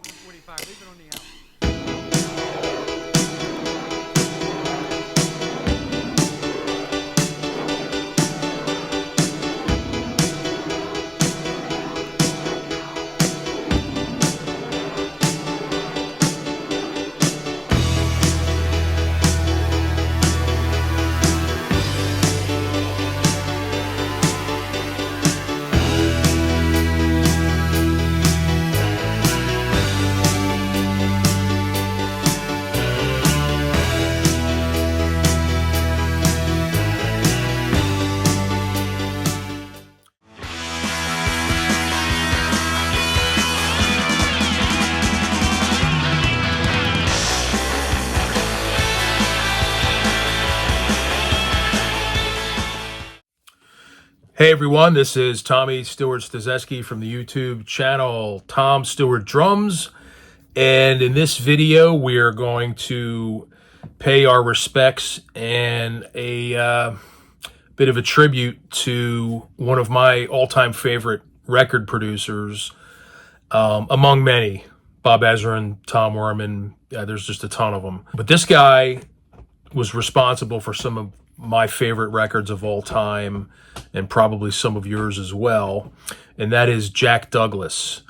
145. Leave it on the out. Hey everyone, this is Tommy Stewart Stazeski from the YouTube channel Tom Stewart Drums, and in this video we are going to pay our respects and a bit of a tribute to one of my all-time favorite record producers, among many, Bob Ezrin, Tom Werman. There's just a ton of them, but this guy was responsible for some of my favorite records of all time, and probably some of yours as well, and that is Jack Douglas,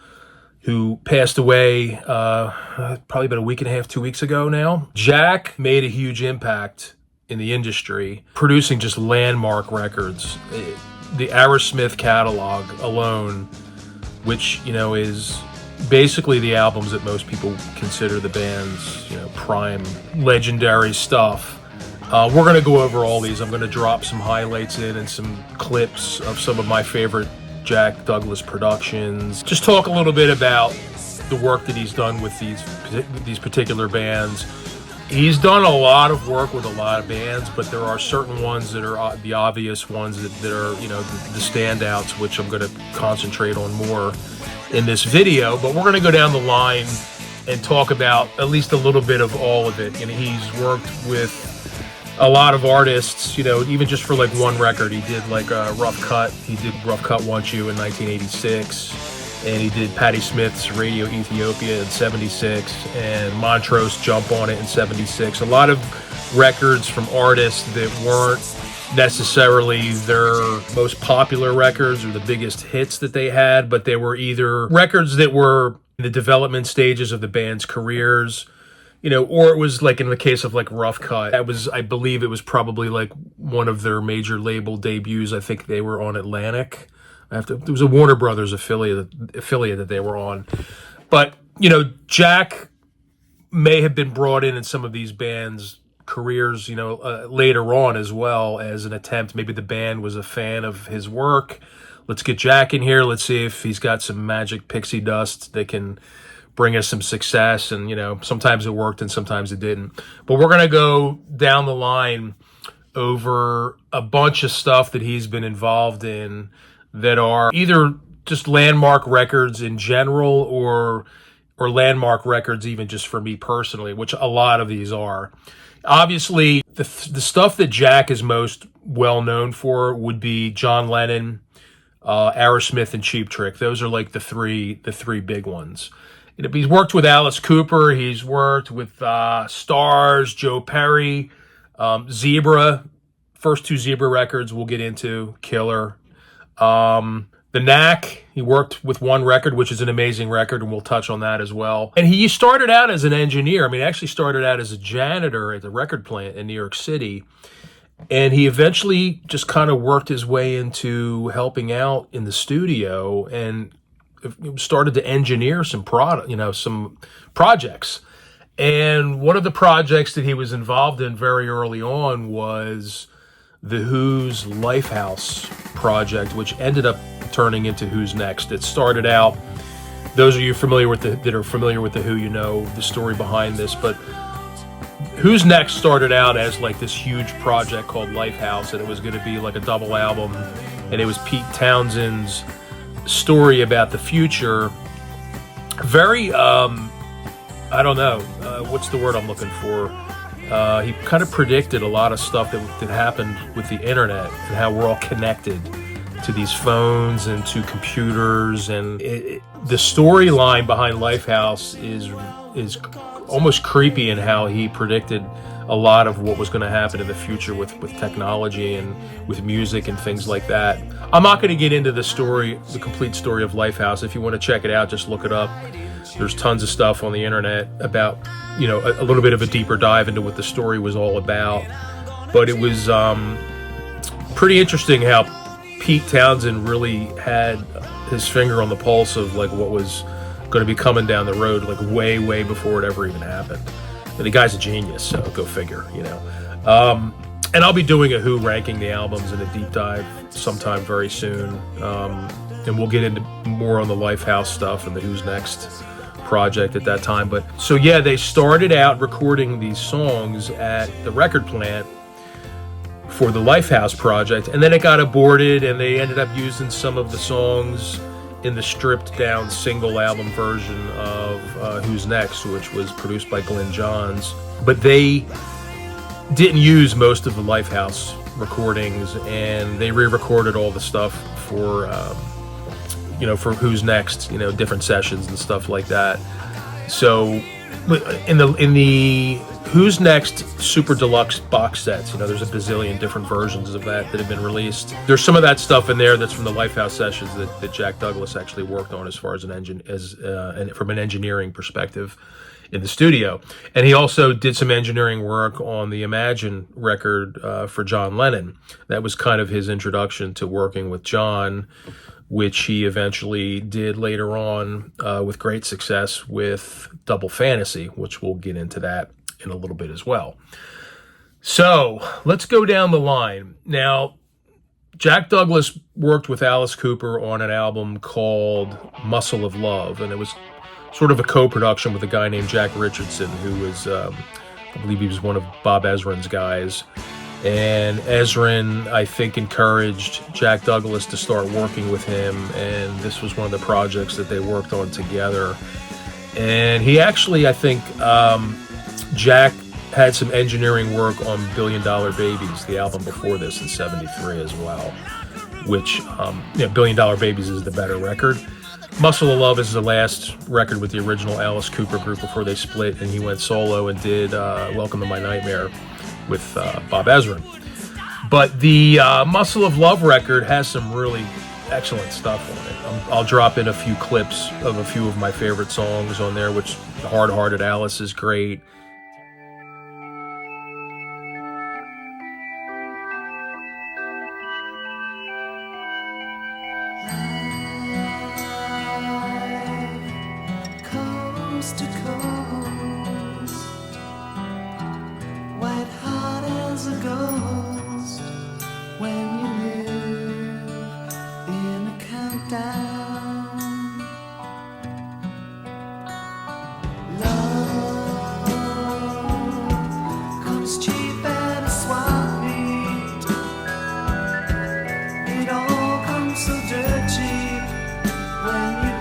who passed away probably about a week and a half, 2 weeks ago now. Jack made a huge impact in the industry, producing just landmark records. The Aerosmith catalog alone, which, you know, is basically the albums that most people consider the band's, you know, prime legendary stuff. We're going to go over all these. I'm going to drop some highlights in and some clips of some of my favorite Jack Douglas productions. Just talk a little bit about the work that he's done with these particular bands. He's done a lot of work with a lot of bands, but there are certain ones that are the obvious ones that are, you know, the standouts, which I'm going to concentrate on more in this video. But we're going to go down the line and talk about at least a little bit of all of it. And he's worked with a lot of artists, you know, even just for like one record. He did like Rough Cut. He did Rough Cut Want You in 1986, and he did Patti Smith's Radio Ethiopia in 76, and Montrose Jump On It in 76. A lot of records from artists that weren't necessarily their most popular records or the biggest hits that they had, but they were either records that were in the development stages of the band's careers, you know, or it was like in the case of like Rough Cut, that was, I believe it was probably like one of their major label debuts. I think they were on Atlantic. It was a Warner Brothers affiliate that they were on. But, you know, Jack may have been brought in some of these bands' careers, you know, later on as well, as an attempt. Maybe the band was a fan of his work. Let's get Jack in here. Let's see if he's got some magic pixie dust that can bring us some success. And, you know, sometimes it worked and sometimes it didn't. But we're going to go down the line over a bunch of stuff that he's been involved in that are either just landmark records in general or landmark records even just for me personally, which a lot of these are. Obviously, the stuff that Jack is most well known for would be John Lennon, Aerosmith, and Cheap Trick. Those are like the three big ones. He's worked with Alice Cooper. He's worked with Stars, Joe Perry, Zebra. First two Zebra records we'll get into, killer. The Knack, he worked with one record, which is an amazing record, and we'll touch on that as well. And he started out as an engineer. I mean, he actually started out as a janitor at the record plant in New York City. And he eventually just kind of worked his way into helping out in the studio and started to engineer some projects. And one of the projects that he was involved in very early on was the Who's Lifehouse project, which ended up turning into Who's Next. It started out, those of you that are familiar with the Who, you know the story behind this, but Who's Next started out as like this huge project called Lifehouse, and it was going to be like a double album, and it was Pete Townshend's story about the future. Very I don't know what's the word I'm looking for. He kind of predicted a lot of stuff that happened with the internet and how we're all connected these phones and to computers, and the storyline behind Lifehouse is almost creepy in how he predicted a lot of what was going to happen in the future with technology and with music and things like that. I'm not going to get into the complete story of Lifehouse. If you want to check it out, just look it up. There's tons of stuff on the internet about, a little bit of a deeper dive into what the story was all about. But it was pretty interesting how Pete Townsend really had his finger on the pulse of like what was going to be coming down the road, like way before it ever even happened. And the guy's a genius, so go figure, And I'll be doing a Who ranking the albums in a deep dive sometime very soon. And we'll get into more on the Lifehouse stuff and the Who's Next project at that time. But so yeah, they started out recording these songs at the record plant for the Lifehouse project, and then it got aborted, and they ended up using some of the songs in the stripped down single album version of Who's Next, which was produced by Glenn Johns. But they didn't use most of the Lifehouse recordings, and they re-recorded all the stuff for for Who's Next, different sessions and stuff like that. So in the Who's Next Super Deluxe box sets, there's a bazillion different versions of that have been released. There's some of that stuff in there that's from the Lifehouse sessions that Jack Douglas actually worked on as far as from an engineering perspective in the studio. And he also did some engineering work on the Imagine record for John Lennon. That was kind of his introduction to working with John, which he eventually did later on with great success with Double Fantasy, which we'll get into that in a little bit as well. So let's go down the line. Now, Jack Douglas worked with Alice Cooper on an album called Muscle of Love, and it was sort of a co-production with a guy named Jack Richardson, who was, I believe he was one of Bob Ezrin's guys. And Ezrin, I think, encouraged Jack Douglas to start working with him, and this was one of the projects that they worked on together. And he actually, I think, Jack had some engineering work on $1 Billion Babies, the album before this in '73 as well, which, $1 Billion Babies is the better record. Muscle of Love is the last record with the original Alice Cooper group before they split, and he went solo and did Welcome to My Nightmare with Bob Ezrin. But the Muscle of Love record has some really excellent stuff on it. I'll drop in a few clips of a few of my favorite songs on there, which Hard Hearted Alice is great. To coast, white hot as a ghost, when you live in a countdown. Love comes cheap at a swap meet. It all comes so dirt cheap when you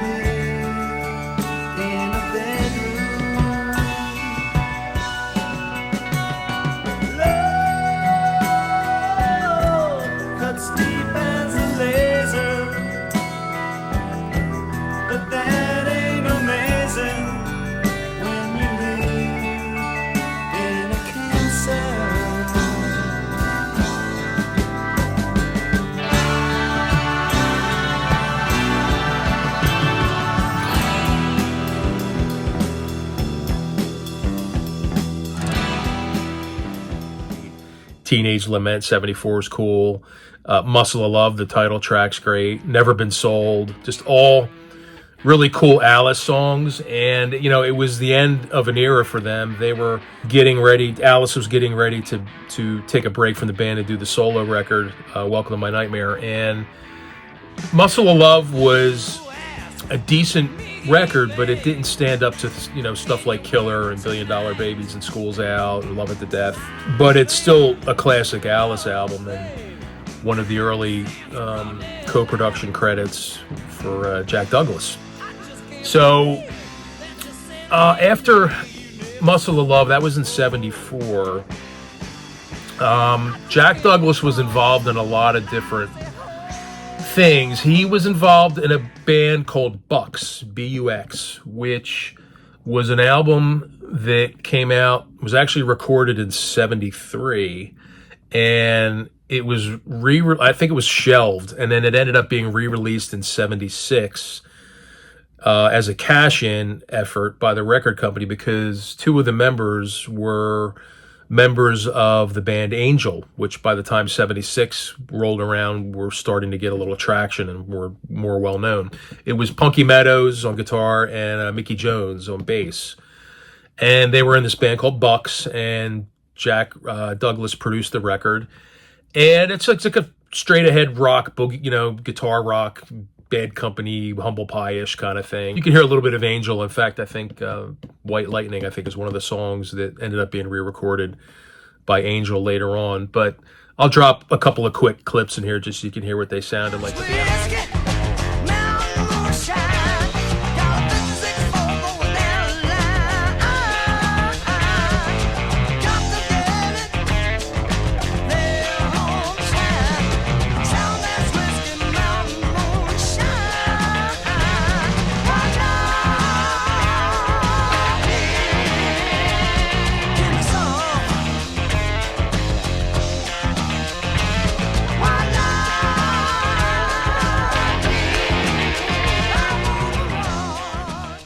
Teenage Lament, 74 is cool. Muscle of Love, the title track's great. Never Been Sold, just all really cool Alice songs. And, it was the end of an era for them. They were getting ready, Alice was getting ready to take a break from the band and do the solo record, Welcome to My Nightmare. And Muscle of Love was a decent record, but it didn't stand up to stuff like Killer and $1 Billion Babies and School's Out and Love It to Death. But it's still a classic Alice album and one of the early co-production credits for Jack Douglas. So after Muscle of Love, that was in '74. Jack Douglas was involved in a lot of different things. He was involved in a band called Bux, B-U-X, which was an album that came out, was actually recorded in 73, and it was I think it was shelved, and then it ended up being re-released in 76 as a cash-in effort by the record company, because two of the members were members of the band Angel, which by the time 76 rolled around were starting to get a little traction and were more well known. It was Punky Meadows on guitar and Mickey Jones on bass. And they were in this band called Bux, and Jack Douglas produced the record. And it's like a straight ahead rock, boogie, guitar rock, Bad Company, Humble Pie-ish kind of thing. You can hear a little bit of Angel. In fact, I think White Lightning, I think, is one of the songs that ended up being re-recorded by Angel later on. But I'll drop a couple of quick clips in here just so you can hear what they sounded like.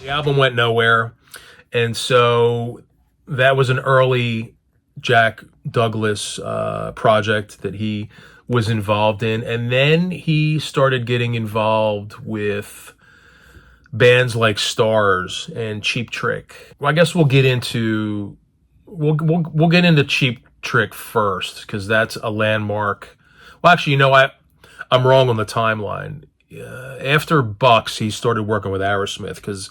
The album went nowhere, and so that was an early Jack Douglas project that he was involved in, and then he started getting involved with bands like Stars and Cheap Trick. Well, I guess we'll get into Cheap Trick first, because that's a landmark. Well, actually, I'm wrong on the timeline. After Bux, he started working with Aerosmith, because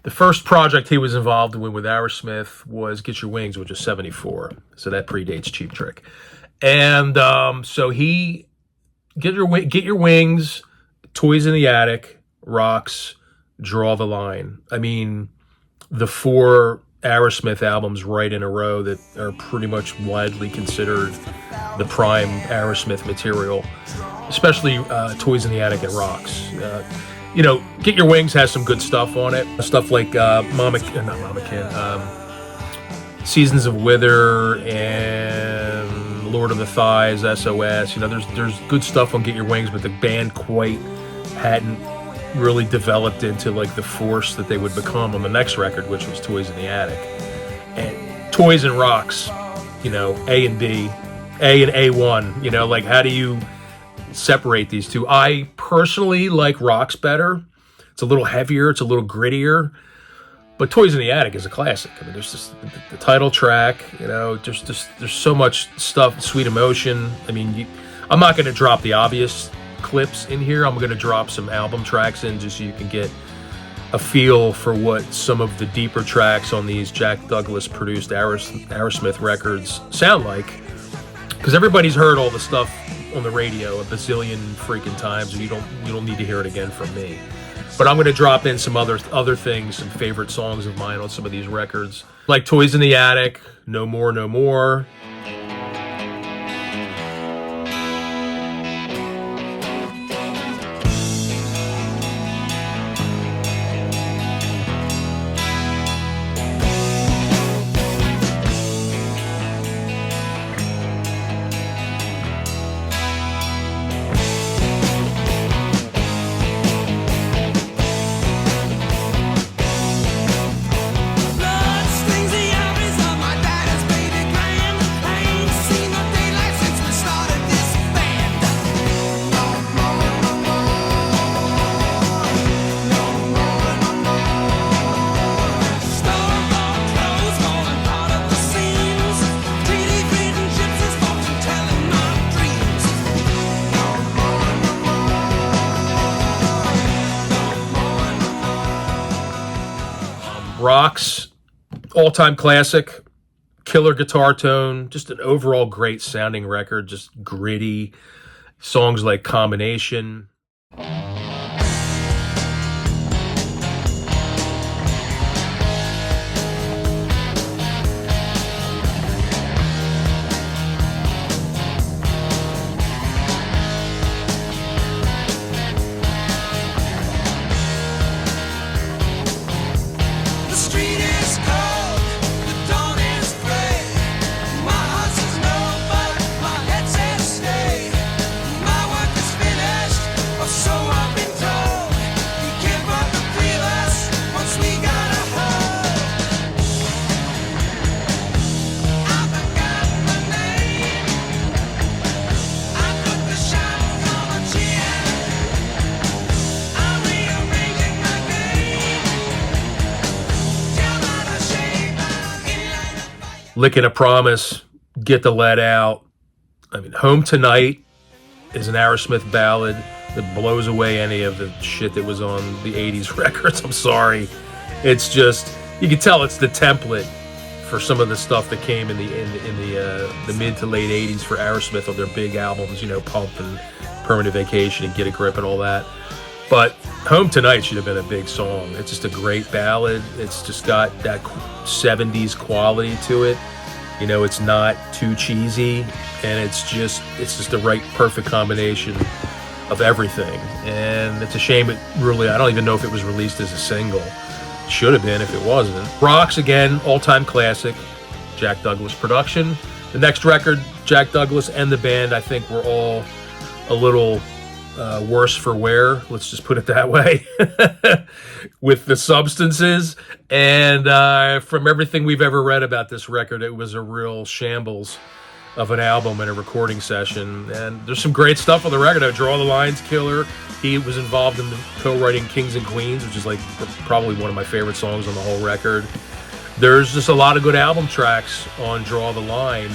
the first project he was involved with Aerosmith was Get Your Wings, which is 74. So that predates Cheap Trick. And so he, Get Your Wings, Toys in the Attic, Rocks, Draw the Line. I mean, the 4 Aerosmith albums right in a row that are pretty much widely considered the prime Aerosmith material, especially Toys in the Attic and Rocks. Get Your Wings has some good stuff on it. Stuff like Seasons of Wither and Lord of the Thighs, SOS. There's good stuff on Get Your Wings, but the band quite hadn't really developed into like the force that they would become on the next record, which was Toys in the Attic. And Toys and Rocks, A and B, A and A1, like how do you separate these two? I personally like Rocks better. It's a little heavier, it's a little grittier, but Toys in the Attic is a classic. I mean, there's just the title track, there's so much stuff, Sweet Emotion. I mean, I'm not going to drop the obvious clips in here. I'm going to drop some album tracks in just so you can get a feel for what some of the deeper tracks on these Jack Douglas produced Aerosmith records sound like, because everybody's heard all the stuff on the radio a bazillion freaking times, and you don't need to hear it again from me. But I'm going to drop in some other things, some favorite songs of mine on some of these records, like Toys in the Attic, No More, No More. Rocks, all-time classic, killer guitar tone, just an overall great sounding record, just gritty. Songs like Combination. Licking a Promise, Get the Lead Out. I mean, Home Tonight is an Aerosmith ballad that blows away any of the shit that was on the 80s records. I'm sorry. It's just, you can tell it's the template for some of the stuff that came in the mid to late 80s for Aerosmith on their big albums, you know, Pump and Permanent Vacation and Get a Grip and all that. But Home Tonight should have been a big song. It's just a great ballad. It's just got that 70s quality to it. You know, it's not too cheesy, and it's just the right, perfect combination of everything. And it's a shame it really, I don't even know if it was released as a single. Should have been if it wasn't. Rocks, again, all-time classic, Jack Douglas production. The next record, Jack Douglas and the band, I think were all a little worse for wear, let's just put it that way, with the substances. And from everything we've ever read about this record, it was a real shambles of an album and a recording session. And there's some great stuff on the record. Draw the Line's killer. He was involved in the co-writing Kings and Queens, which is like probably one of my favorite songs on the whole record. There's just a lot of good album tracks on Draw the Line.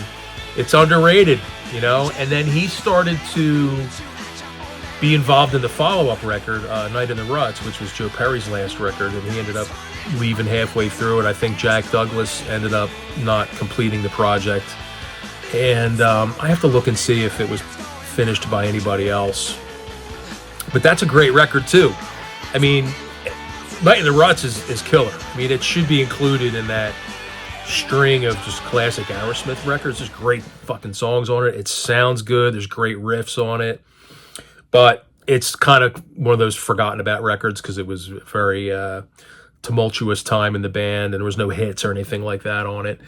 It's underrated, you know. And then he started to be involved in the follow-up record, Night in the Ruts, which was Joe Perry's last record, and he ended up leaving halfway through it. I think Jack Douglas ended up not completing the project. And I have to look and see if it was finished by anybody else. But that's a great record, too. I mean, Night in the Ruts is killer. I mean, it should be included in that string of just classic Aerosmith records. There's great fucking songs on it. It sounds good. There's great riffs on it. But it's kind of one of those forgotten about records because it was a very tumultuous time in the band and there was no hits or anything like that on it.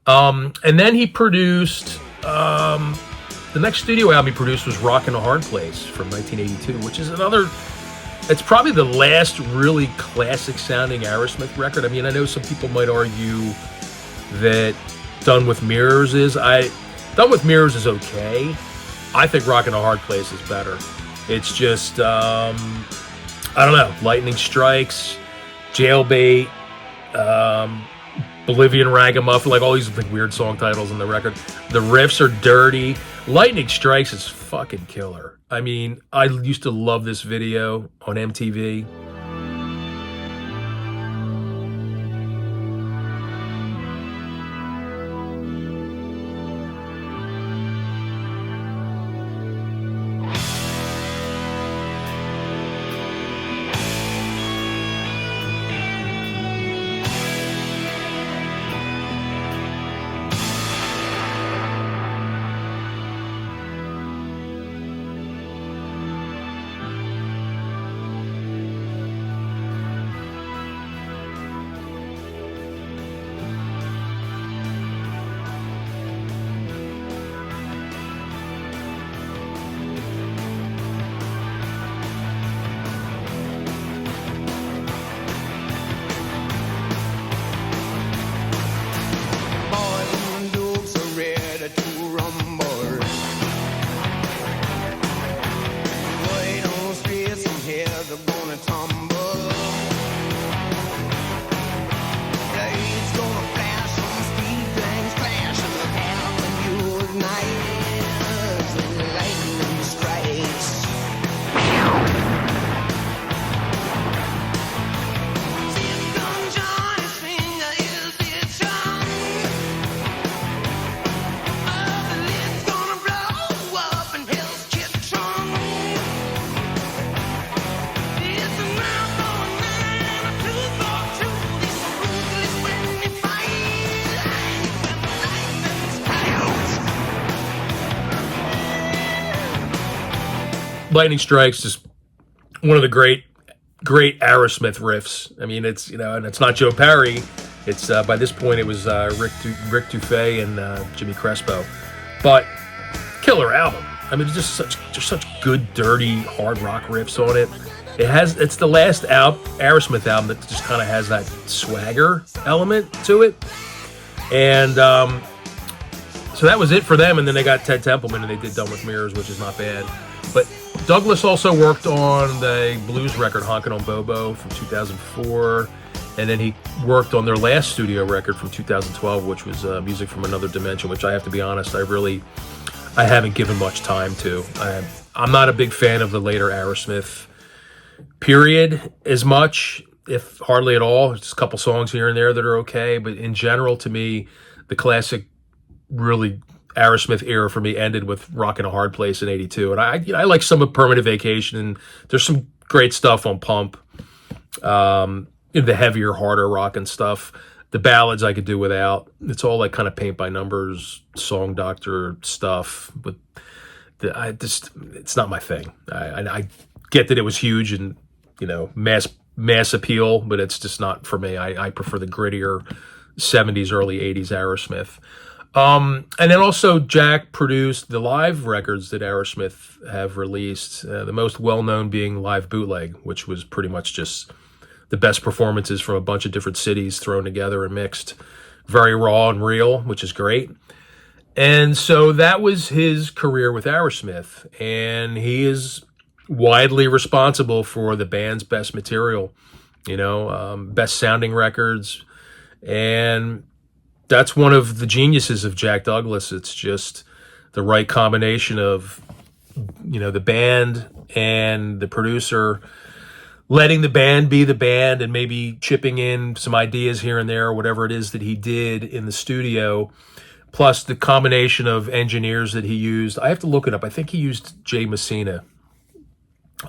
And then he produced, the next studio album he produced was Rockin' a Hard Place from 1982, which is another, it's probably the last really classic sounding Aerosmith record. I mean, I know some people might argue that Done with Mirrors is, Done with Mirrors is okay. I think Rockin' a Hard Place is better. It's just, I don't know, Lightning Strikes, Jailbait, Bolivian Ragamuffin, like all these like weird song titles on the record. The riffs are dirty. Lightning Strikes is fucking killer. I mean, I used to love this video on MTV. Lightning Strikes is one of the great Aerosmith riffs. I mean, it's, you know, and it's not Joe Perry. It's by this point it was Rick Dufay and Jimmy Crespo, but killer album. I mean, it's just such good, dirty, hard rock riffs on it. It's the last Aerosmith album that just kind of has that swagger element to it, and so that was it for them. And then they got Ted Templeman and they did Done with Mirrors, which is not bad, but Douglas also worked on the blues record Honkin' on Bobo from 2004. And then he worked on their last studio record from 2012, which was Music from Another Dimension, which I have to be honest, I haven't given much time to. I'm not a big fan of the later Aerosmith period as much, if hardly at all. Just a couple songs here and there that are okay, but in general, to me, the classic, really Aerosmith era for me ended with "Rockin' a Hard Place" in '82, and I like some of Permanent Vacation, and there's some great stuff on Pump. The heavier, harder rock and stuff. The ballads I could do without. It's all like kind of paint by numbers, song doctor stuff. But it's not my thing. I get that it was huge and mass appeal, but it's just not for me. I prefer the grittier 70s, early 80s Aerosmith. And then also Jack produced the live records that Aerosmith have released. The most well-known being Live Bootleg, which was pretty much just the best performances from a bunch of different cities thrown together and mixed. Very raw and real, which is great. And so that was his career with Aerosmith. And he is widely responsible for the band's best material, best sounding records. And that's one of the geniuses of Jack Douglas. It's just the right combination of, the band and the producer letting the band be the band and maybe chipping in some ideas here and there, whatever it is that he did in the studio, plus the combination of engineers that he used. I have to look it up. I think he used Jay Messina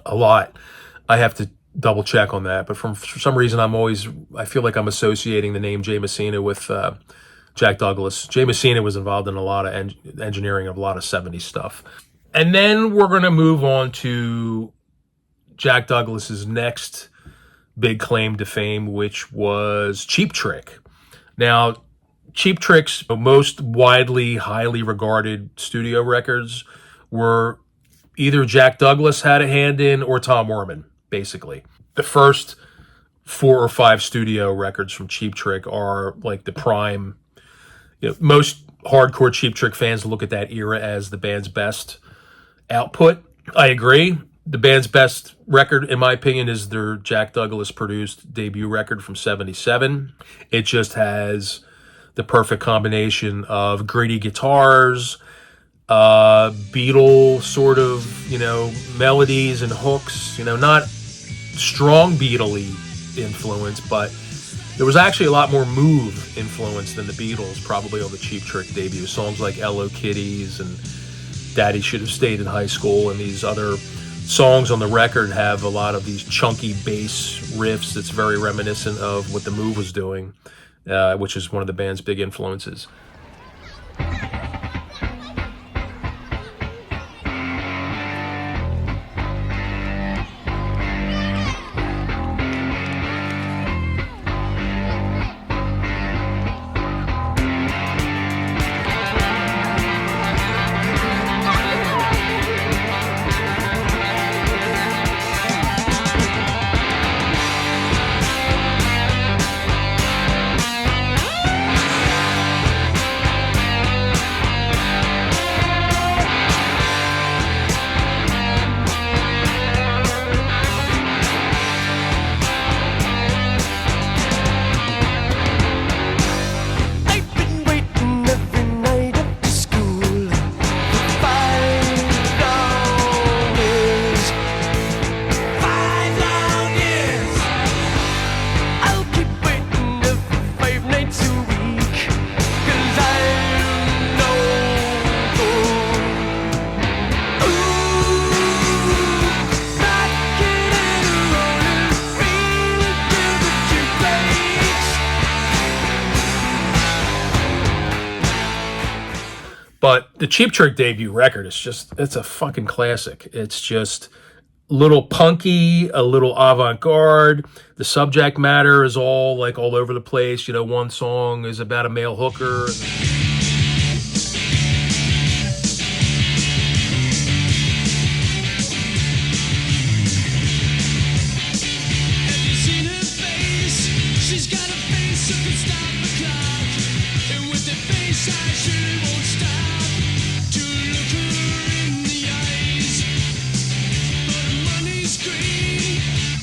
a lot. I have to double check on that. But for some reason, I feel like I'm associating the name Jay Messina with Jack Douglas. Jay Messina was involved in a lot of engineering of a lot of 70s stuff. And then we're going to move on to Jack Douglas's next big claim to fame, which was Cheap Trick. Now, Cheap Trick's most widely, highly regarded studio records were either Jack Douglas had a hand in or Tom Werman, basically. The first 4 or 5 studio records from Cheap Trick are like the prime. Most hardcore Cheap Trick fans look at that era as the band's best output. I agree. The band's best record, in my opinion, is their Jack Douglas produced debut record from '77. It just has the perfect combination of gritty guitars, Beatle sort of, melodies and hooks, not strong Beatle-y influence, but there was actually a lot more Move influence than the Beatles, probably on the Cheap Trick debut. Songs like Hello Kitties and Daddy Should Have Stayed in High School and these other songs on the record have a lot of these chunky bass riffs that's very reminiscent of what the Move was doing, which is one of the band's big influences. But the Cheap Trick debut record is it's a fucking classic. It's just a little punky, a little avant-garde. The subject matter is all over the place. One song is about a male hooker.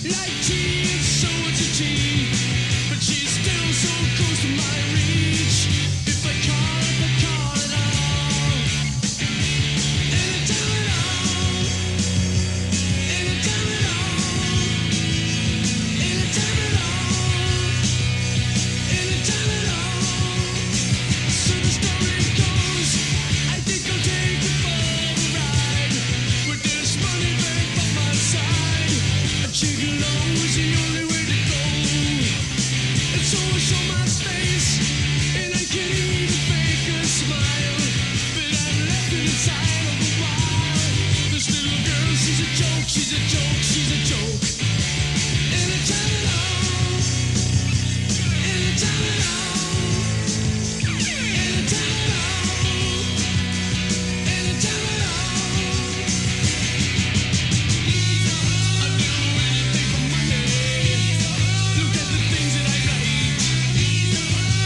Like tea and so to tea, but She's a joke, she's a joke. Anytime at all. Anytime at all. Anytime at all. Anytime at all. I'll do anything for money. Look at the things that I write.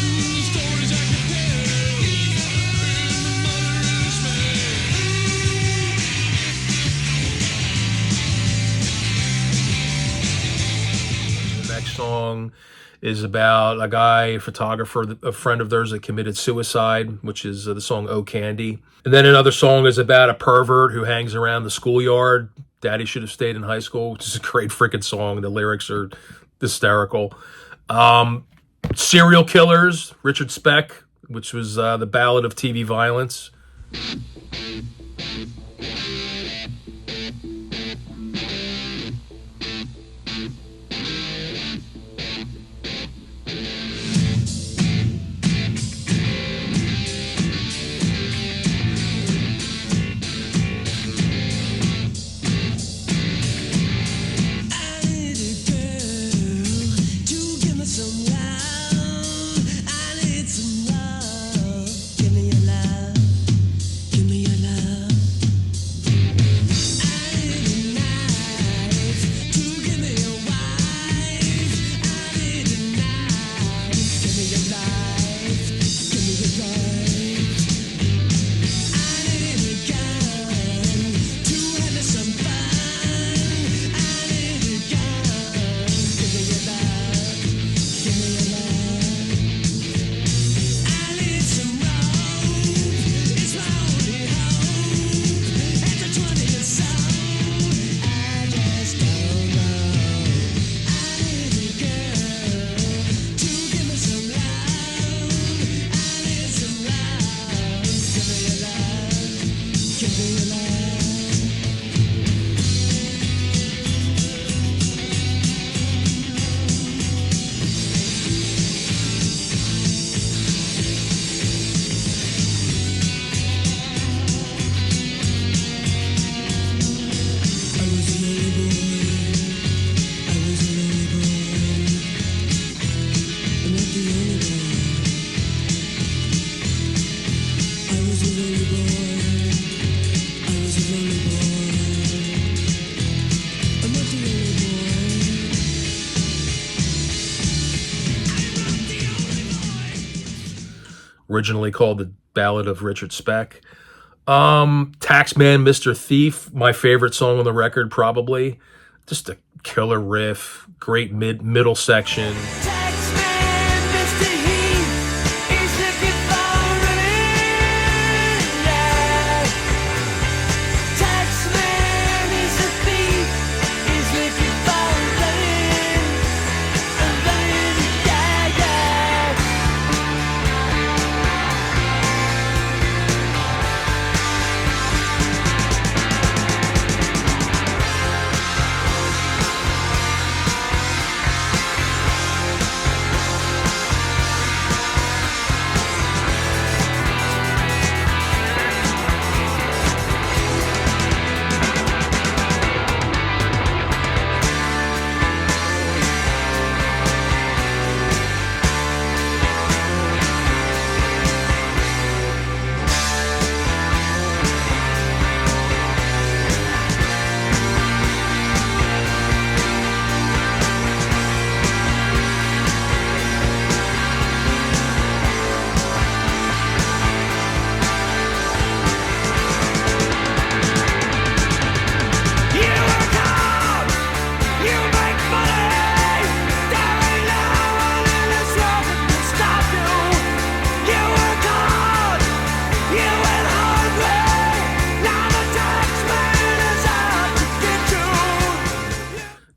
The stories I can tell. In the mother's The next song is about a guy, a photographer, a friend of theirs that committed suicide, which is the song "Oh Candy." And then another song is about a pervert who hangs around the schoolyard. Daddy should have stayed in high school, which is a great freaking song. The lyrics are hysterical. Serial Killers, Richard Speck, which was the Ballad of TV Violence. Originally called the Ballad of Richard Speck. Taxman, Mr. Thief, my favorite song on the record, probably. Just a killer riff, great middle section.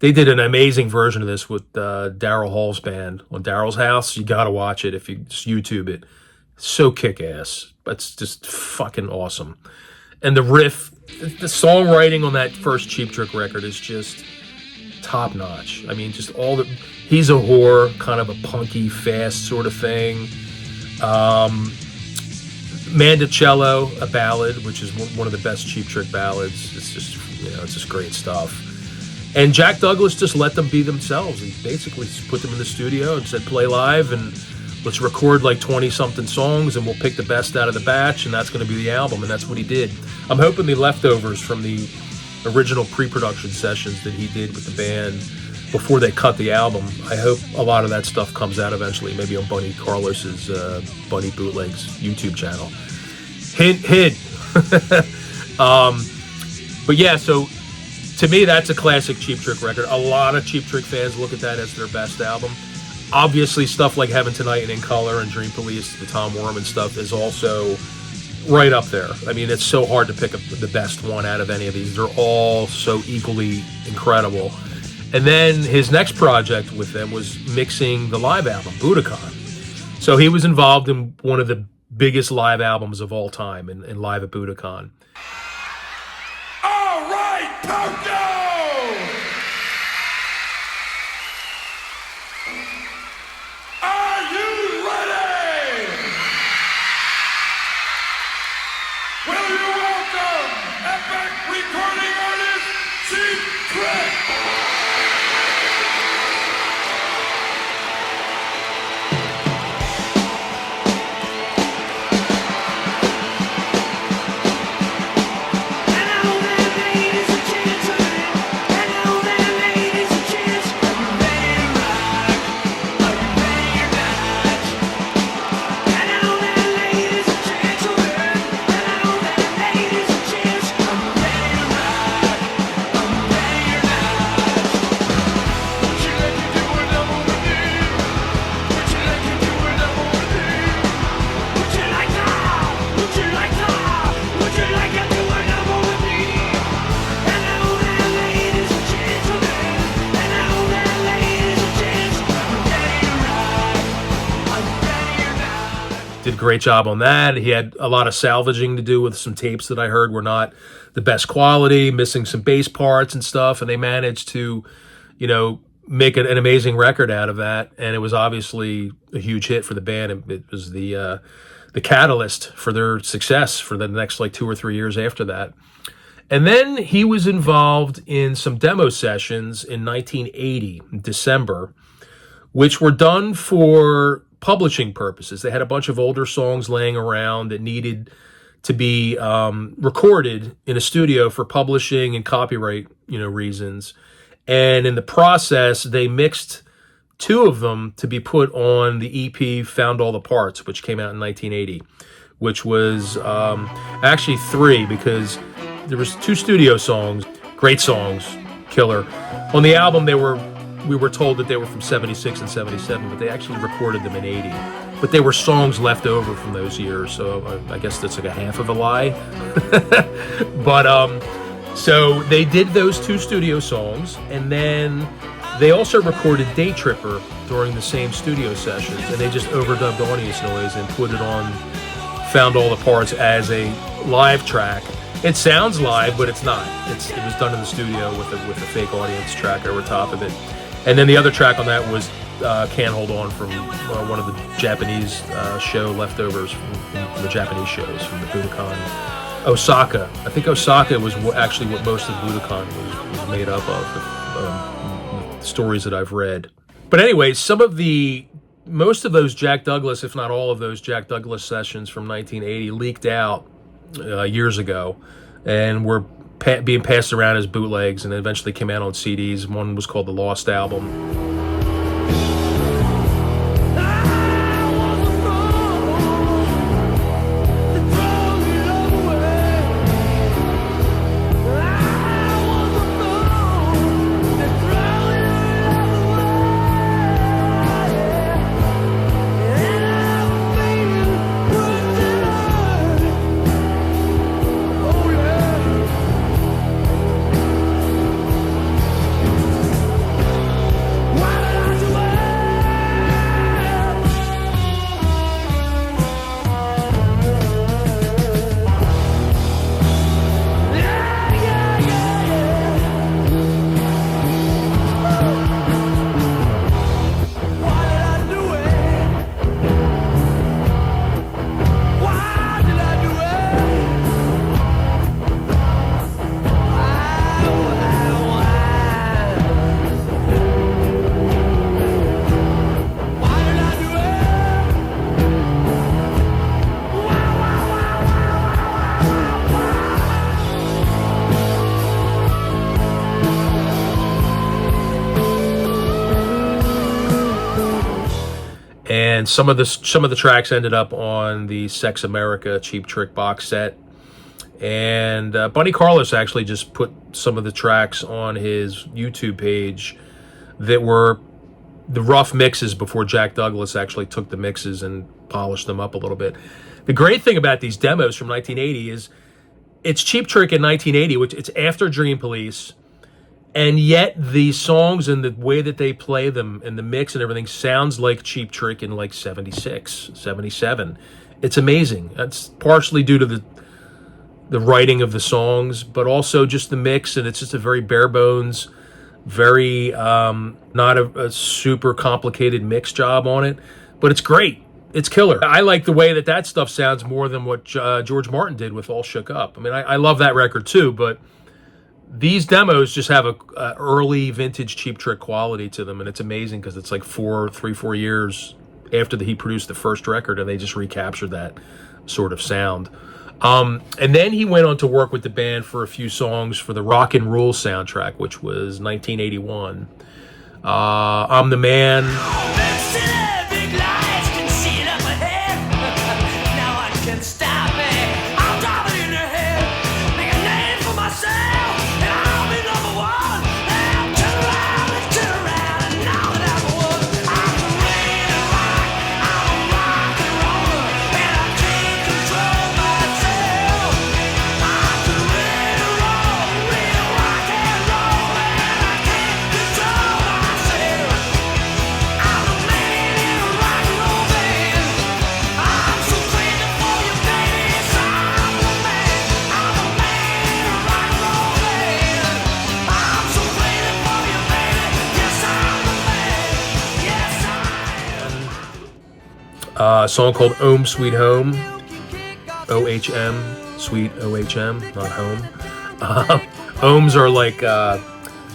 They did an amazing version of this with Daryl Hall's band on Daryl's House. You got to watch it if you just YouTube it. So kick-ass. It's just fucking awesome. And the riff, the songwriting on that first Cheap Trick record is just top-notch. I mean, just all the... He's a whore, kind of a punky, fast sort of thing. Mandocello, a ballad, which is one of the best Cheap Trick ballads. It's just, it's just great stuff. And Jack Douglas just let them be themselves. He basically put them in the studio and said, play live and let's record like 20-something songs and we'll pick the best out of the batch and that's going to be the album. And that's what he did. I'm hoping the leftovers from the original pre-production sessions that he did with the band before they cut the album, I hope a lot of that stuff comes out eventually, maybe on Bunny Carlos's Bunny Bootlegs YouTube channel. Hint. But yeah, so to me, that's a classic Cheap Trick record. A lot of Cheap Trick fans look at that as their best album. Obviously, stuff like Heaven Tonight and In Color and Dream Police, the Tom Werman stuff, is also right up there. I mean, it's so hard to pick the best one out of any of these. They're all so equally incredible. And then his next project with them was mixing the live album, Budokan. So he was involved in one of the biggest live albums of all time in Live at Budokan. All right, Pogo! Are you ready? Will you welcome epic recording artist Cheap Trick? Did a great job on that. He had a lot of salvaging to do with some tapes that I heard were not the best quality, missing some bass parts and stuff, and they managed to, make an amazing record out of that. And it was obviously a huge hit for the band. It was the catalyst for their success for the next 2 or 3 years after that. And then he was involved in some demo sessions in 1980, December, which were done for publishing purposes. They had a bunch of older songs laying around that needed to be recorded in a studio for publishing and copyright, reasons. And in the process, they mixed 2 of them to be put on the EP Found All the Parts, which came out in 1980, which was actually 3 because there was 2 studio songs, great songs, killer. On the album, we were told that they were from 76 and 77, but they actually recorded them in 80. But they were songs left over from those years, so I guess that's like a half of a lie. But so they did those 2 studio songs, and then they also recorded Day Tripper during the same studio sessions, and they just overdubbed Audience Noise and put it on Found All the Parts as a live track. It sounds live, but it's not. It was done in the studio with a fake audience track over top of it. And then the other track on that was Can't Hold On from one of the Japanese show leftovers from the Japanese shows from the Budokan. Osaka. I think Osaka was actually what most of Budokan was made up of, stories that I've read. But anyway, most of those Jack Douglas, if not all of those Jack Douglas sessions from 1980 leaked out years ago and were being passed around as bootlegs and eventually came out on CDs. One was called The Lost Album. Wow! and some of the tracks ended up on the Sex America Cheap Trick box set. And Buddy Carlos actually just put some of the tracks on his YouTube page that were the rough mixes before Jack Douglas actually took the mixes and polished them up a little bit. The great thing about these demos from 1980 is it's Cheap Trick in 1980, which it's after Dream Police, and yet the songs and the way that they play them and the mix and everything sounds like Cheap Trick in like 76, 77. It's amazing. That's partially due to the writing of the songs, but also just the mix, and it's just a very bare bones, very not a super complicated mix job on it, but it's great. It's killer. I like the way that stuff sounds more than what George Martin did with All Shook Up. I mean, I love that record too, but these demos just have a early vintage Cheap Trick quality to them, and it's amazing because it's like 4 years after he produced the first record, and they just recaptured that sort of sound. And then he went on to work with the band for a few songs for the Rock and Roll soundtrack, which was 1981. I'm the Man. A song called Ohm Sweet Home, O-H-M, Sweet O-H-M, not home. Ohms are like a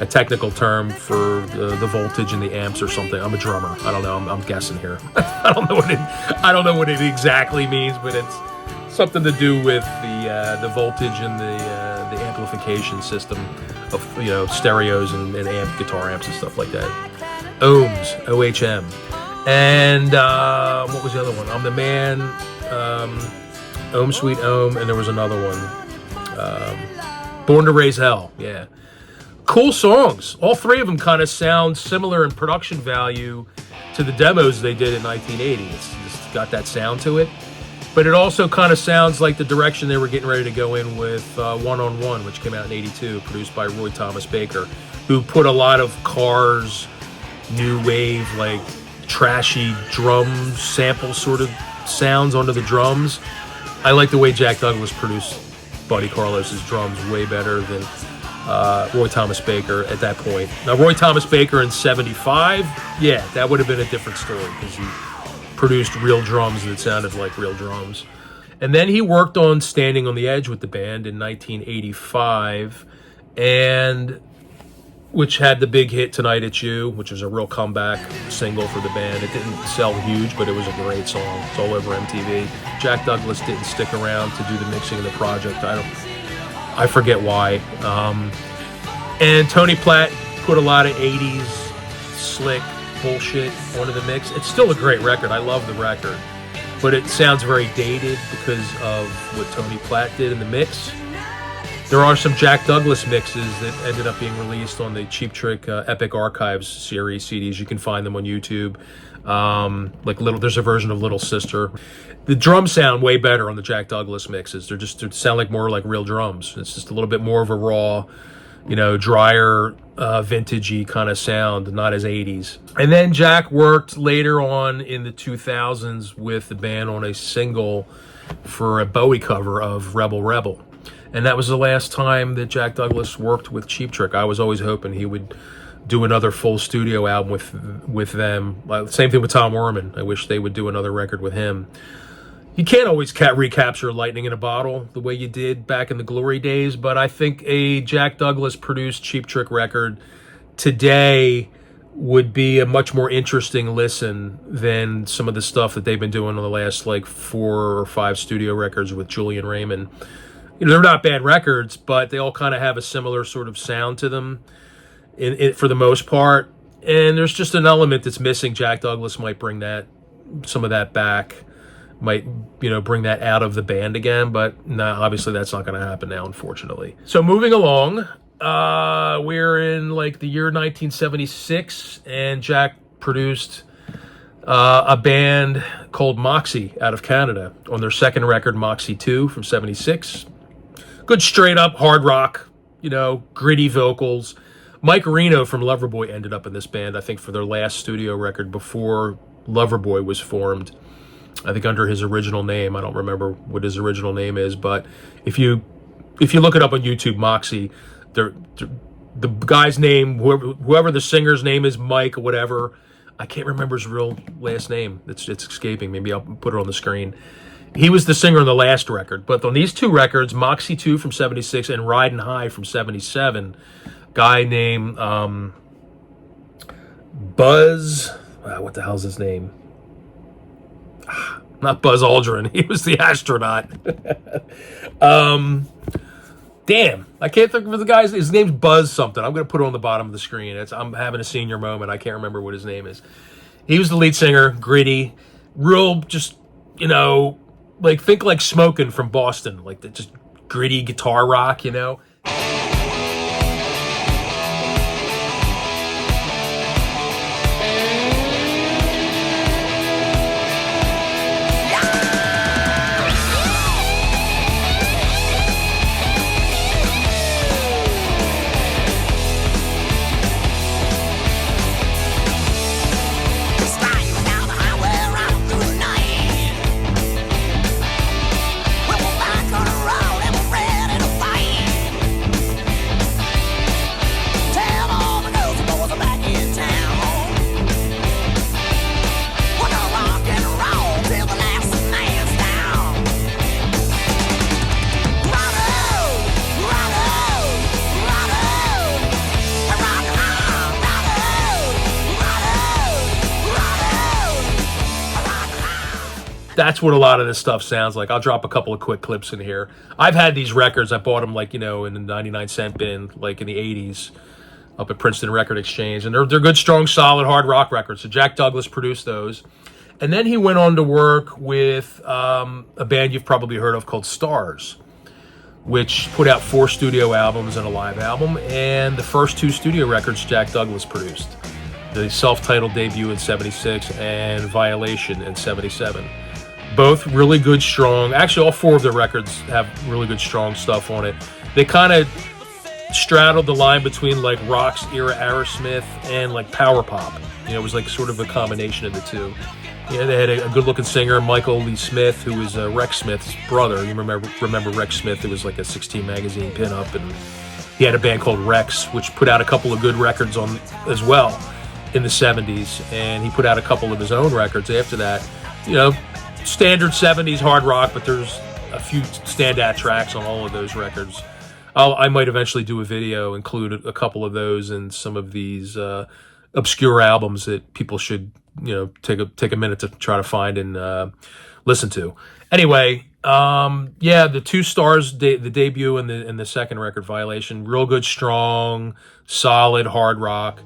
technical term for the voltage in the amps or something. I'm a drummer. I don't know. I'm guessing here. I don't know what it exactly means, but it's something to do with the voltage and the amplification system of stereos and guitar amps and stuff like that. Ohms, O-H-M. And what was the other one? I'm the Man, Ohm Sweet Ohm, and there was another one. Born to Raise Hell, yeah. Cool songs. All three of them kind of sound similar in production value to the demos they did in 1980. It's just got that sound to it. But it also kind of sounds like the direction they were getting ready to go in with One on One, which came out in 82, produced by Roy Thomas Baker, who put a lot of Cars, new wave, like trashy drum sample sort of sounds onto the drums. I like the way Jack Douglas produced Buddy Carlos's drums way better than Roy Thomas Baker at that point. Now, Roy Thomas Baker in 75, yeah, that would have been a different story because he produced real drums that sounded like real drums. And then he worked on Standing on the Edge with the band in 1985, and which had the big hit Tonight It's You, which was a real comeback single for the band. It didn't sell huge, but it was a great song. It's all over MTV. Jack Douglas didn't stick around to do the mixing of the project. I forget why. And Tony Platt put a lot of 80s slick bullshit onto the mix. It's still a great record. I love the record. But it sounds very dated because of what Tony Platt did in the mix. There are some Jack Douglas mixes that ended up being released on the Cheap Trick Epic Archives series CDs. You can find them on YouTube. There's a version of Little Sister. The drums sound way better on the Jack Douglas mixes. They sound like more like real drums. It's just a little bit more of a raw, drier, vintagey kind of sound, not as 80s. And then Jack worked later on in the 2000s with the band on a single for a Bowie cover of Rebel Rebel. And that was the last time that Jack Douglas worked with Cheap Trick. I was always hoping he would do another full studio album with them. Same thing with Tom Werman. I wish they would do another record with him. You can't always recapture lightning in a bottle the way you did back in the glory days, but I think a Jack Douglas produced Cheap Trick record today would be a much more interesting listen than some of the stuff that they've been doing on the last 4 or 5 studio records with Julian Raymond. They're not bad records, but they all kind of have a similar sort of sound to them for the most part. And there's just an element that's missing. Jack Douglas might bring that some of that back, might, bring that out of the band again, but no, obviously that's not going to happen now, unfortunately. So moving along, we're in like the year 1976, and Jack produced a band called Moxie out of Canada on their second record, Moxie 2 from 76. Good straight up hard rock, gritty vocals. Mike Reno from Loverboy ended up in this band, I think, for their last studio record before Loverboy was formed. I think under his original name. I don't remember what his original name is, but if you look it up on YouTube, Moxie, the guy's name, whoever the singer's name is, Mike or whatever, I can't remember his real last name. It's escaping. Maybe I'll put it on the screen. He was the singer on the last record, but on these two records, Moxie 2 from 76 and Ridin' High from 77, guy named Buzz, what the hell's his name? Not Buzz Aldrin. He was the astronaut. Damn, I can't think of the guy's. His name's Buzz something. I'm going to put it on the bottom of the screen. I'm having a senior moment. I can't remember what his name is. He was the lead singer, gritty, real, just, think like Smoking from Boston, like the just gritty guitar rock, That's what a lot of this stuff sounds like. I'll drop a couple of quick clips in here. I've had these records. I bought them in the 99-cent bin, like in the 80s, up at Princeton Record Exchange. And they're good, strong, solid, hard rock records. So Jack Douglas produced those. And then he went on to work with a band you've probably heard of called Stars, which put out 4 studio albums and a live album. And the first 2 studio records Jack Douglas produced. The self-titled debut in 76 and Violation in 77. Both really good, strong. Actually, all 4 of their records have really good, strong stuff on it. They kind of straddled the line between like rock's era Aerosmith and like power pop. It was like sort of a combination of the two. They had a good-looking singer, Michael Lee Smith, who was Rex Smith's brother. You remember Rex Smith? It was like a 16 magazine pinup, and he had a band called Rex, which put out a couple of good records on as well in the 70s, and he put out a couple of his own records after that. Standard 70s hard rock, but there's a few standout tracks on all of those records. I might eventually do a video, include a couple of those in some of these obscure albums that people should, take a minute to try to find and listen to. Anyway, the 2 Stars, the debut and the second record, Violation, real good, strong, solid hard rock.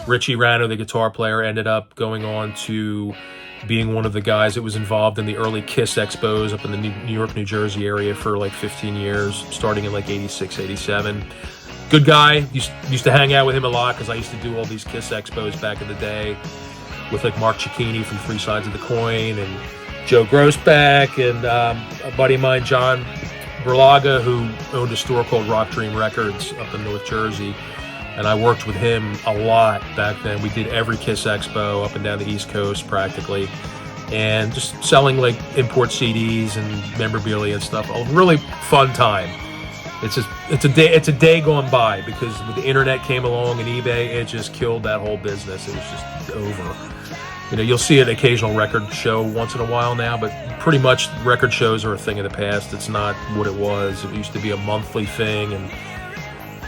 Richie Rano, the guitar player, ended up going on to being one of the guys that was involved in the early Kiss expos up in the New York, New Jersey area for like 15 years, starting in like 86, 87. Good guy. Used to hang out with him a lot because I used to do all these Kiss expos back in the day. with like Mark Cicchini from Three Sides of the Coin and Joe Grossbeck and a buddy of mine, John Berlaga, who owned a store called Rock Dream Records up in North Jersey. And I worked with him a lot back then. We did every Kiss Expo up and down the East Coast practically. And just selling like import CDs and memorabilia and stuff. A really fun time. It's a day gone by, because when the internet came along and eBay, it just killed that whole business. It was just over. You know, you'll see an occasional record show once in a while now, but pretty much record shows are a thing of the past. It's not what it was. It used to be a monthly thing, and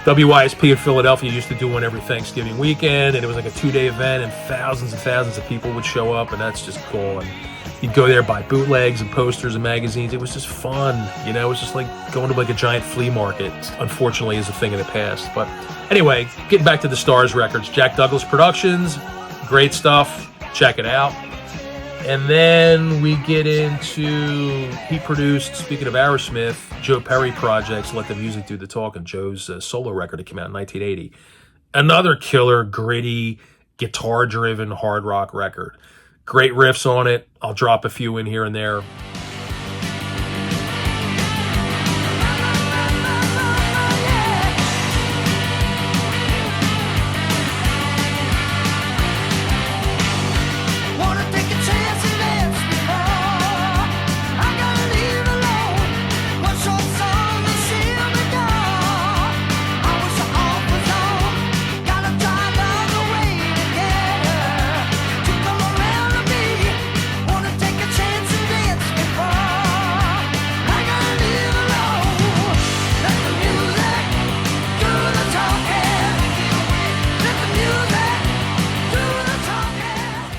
WYSP in Philadelphia used to do one every Thanksgiving weekend, and it was like a 2-day event, and thousands of people would show up, and that's just gone. You'd go there, buy bootlegs and posters and magazines. It was just fun, you know. It was just like going to like a giant flea market. Unfortunately, is a thing of the past. But anyway, getting back to the Stars records, Jack Douglas Productions, great stuff. Check it out. And then we get into, he produced, speaking of Aerosmith, Joe Perry projects, Let the Music Do the Talking, Joe's solo record that came out in 1980. Another killer, gritty, guitar-driven hard rock record. Great riffs on it. I'll drop a few in here and there.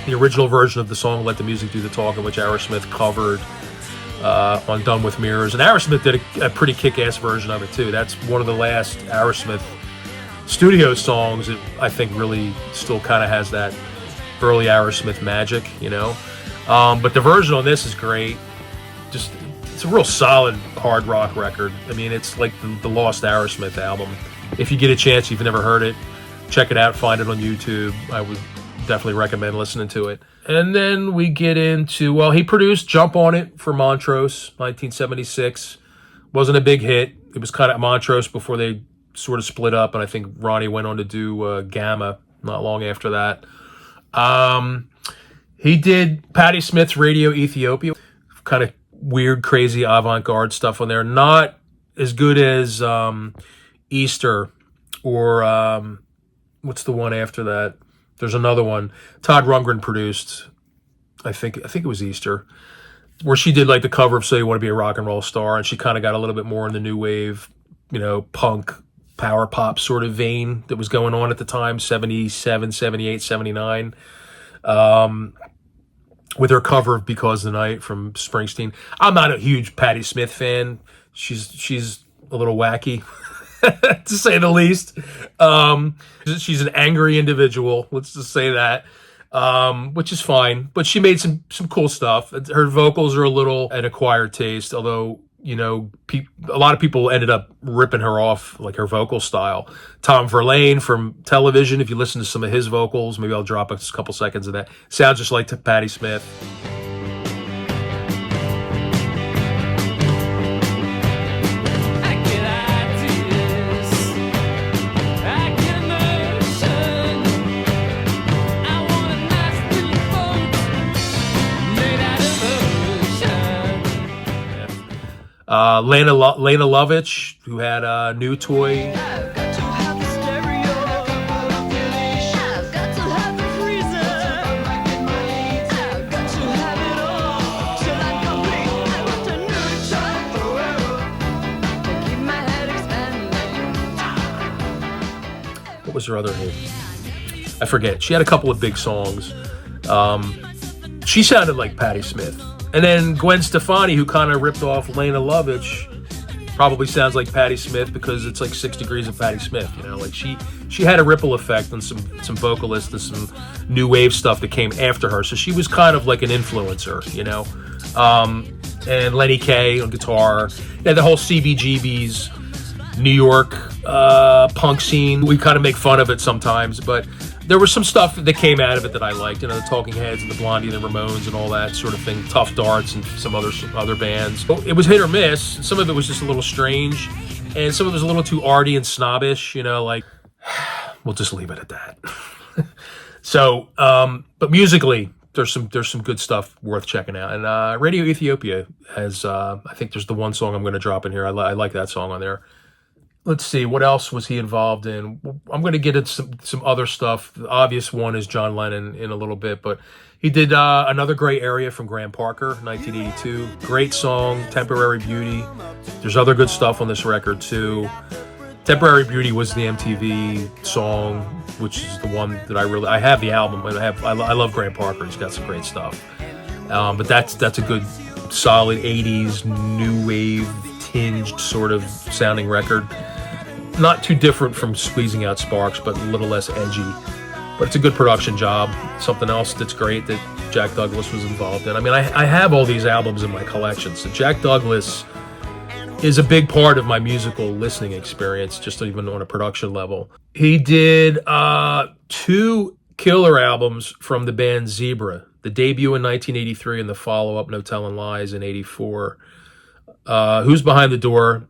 The original version of the song Let the Music Do the Talking, which Aerosmith covered on Done With Mirrors. And Aerosmith did a pretty kick-ass version of it too. That's one of the last Aerosmith studio songs that I think really still kind of has that early Aerosmith magic, you know. But the version on this is great. Just, it's a real solid hard rock record. I mean, it's like the Lost Aerosmith album. If you get a chance, you've never heard it, check it out, find it on YouTube. I would definitely recommend listening to it. And then we get into, well, he produced Jump On It for Montrose, 1976. Wasn't a big hit. It was kind of Montrose before they sort of split up, and I think Ronnie went on to do Gamma not long after that. He did Patti Smith's Radio Ethiopia, kind of weird, crazy, avant-garde stuff on there. Not as good as Easter or what's the one after that? There's another one Todd Rundgren produced. I think it was Easter, where she did like the cover of So You Want to Be a Rock and Roll Star, and she kind of got a little bit more in the new wave, you know, punk, power pop sort of vein that was going on at the time, 77, 78, 79. With her cover of Because the Night from Springsteen. I'm not a huge Patti Smith fan. She's a little wacky, to say the least. She's an angry individual, let's just say that, which is fine. But she made some cool stuff. Her vocals are a little an acquired taste, although, you know, a lot of people ended up ripping her off, like her vocal style. Tom Verlaine from Television, if you listen to some of his vocals, maybe I'll drop a couple seconds of that. Sounds just like Patti Smith. Lena Lovitch, who had a New Toy. What was her other hit? I forget. She had a couple of big songs. She sounded like Patti Smith. And then Gwen Stefani, who kind of ripped off Lena Lovitch, probably sounds like Patti Smith because it's like 6 degrees of Patti Smith, you know. Like she had a ripple effect on some vocalists and some new wave stuff that came after her. So she was kind of like an influencer, you know. And Lenny Kaye on guitar. Yeah, the whole CBGB's New York punk scene. We kind of make fun of it sometimes, but there was some stuff that came out of it that I liked. You know, the Talking Heads and the Blondie and the Ramones and all that sort of thing. Tough Darts and some other bands. It was hit or miss. Some of it was just a little strange, and some of it was a little too arty and snobbish. You know, like we'll just leave it at that. So, but musically, there's some good stuff worth checking out. And Radio Ethiopia has, I think there's the one song I'm going to drop in here. I like that song on there. Let's see, what else was he involved in? I'm going to get into some other stuff. The obvious one is John Lennon in a little bit, but he did Another Gray Area from Graham Parker, 1982. Great song, Temporary Beauty. There's other good stuff on this record, too. Temporary Beauty was the MTV song, which is the one that I have the album, and I love Graham Parker. He's got some great stuff. But that's a good, solid 80s, new wave, tinged sort of sounding record. Not too different from Squeezing Out Sparks, but a little less edgy. But it's a good production job. Something else that's great that Jack Douglas was involved in. I mean, I have all these albums in my collection. So Jack Douglas is a big part of my musical listening experience, just even on a production level. He did 2 killer albums from the band Zebra, the debut in 1983 and the follow-up, No Telling Lies, in 84. Who's Behind the Door?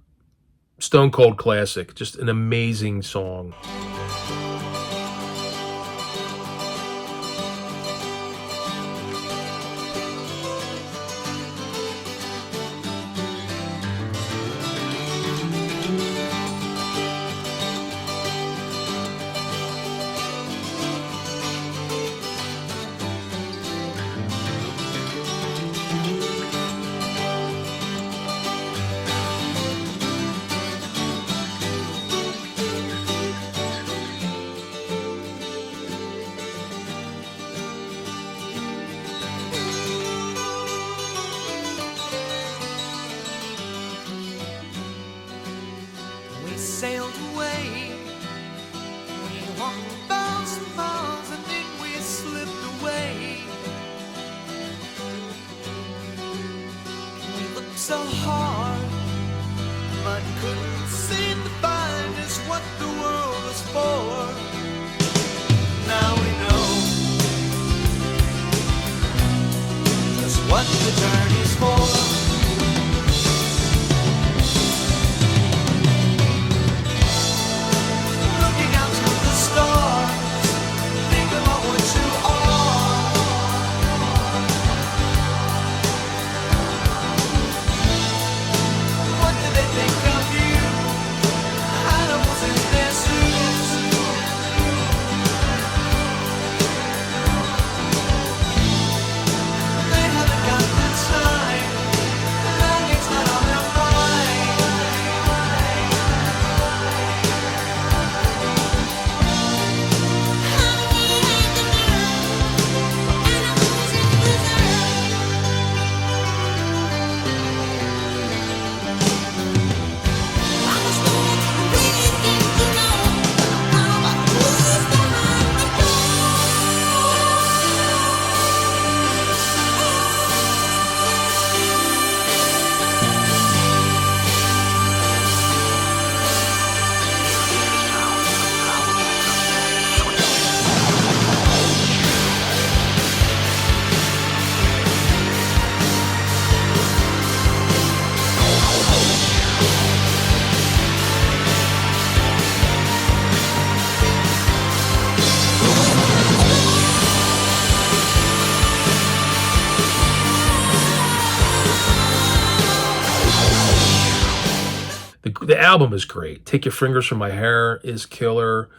Stone Cold classic, just an amazing song. Sailed away. We walked miles and miles, and then we slipped away. We looked so hard, but couldn't seem to find just what the world was for. Now we know just what the journey's for. The album is great. Take Your Fingers from My Hair is killer.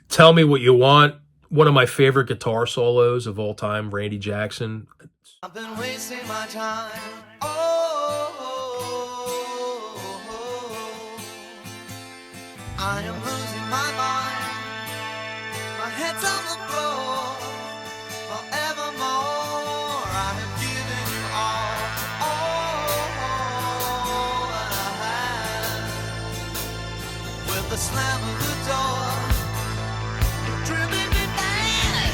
Tell Me What You Want, one of my favorite guitar solos of all time, Randy Jackson. I've been wasting my time. I am losing my mind. My head's on the floor. Forevermore, I have given you all that I have. With the slam of the door, you've driven me mad.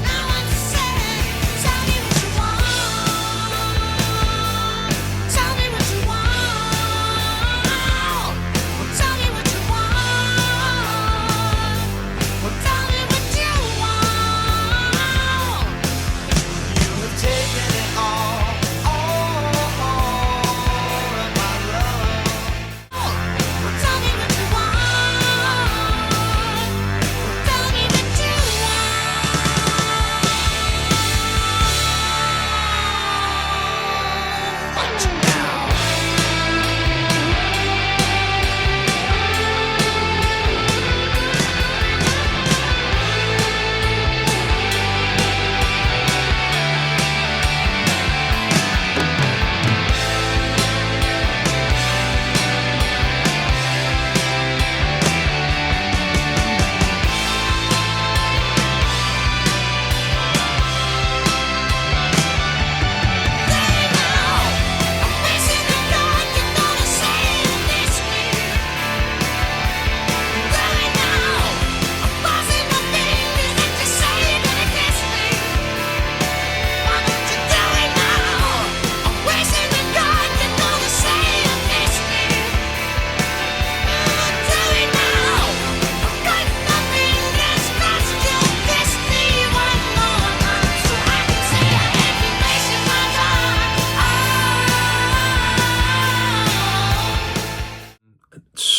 Now I'm sad. Tell me what you want. Tell me what you want. Tell me what you want. Tell me what you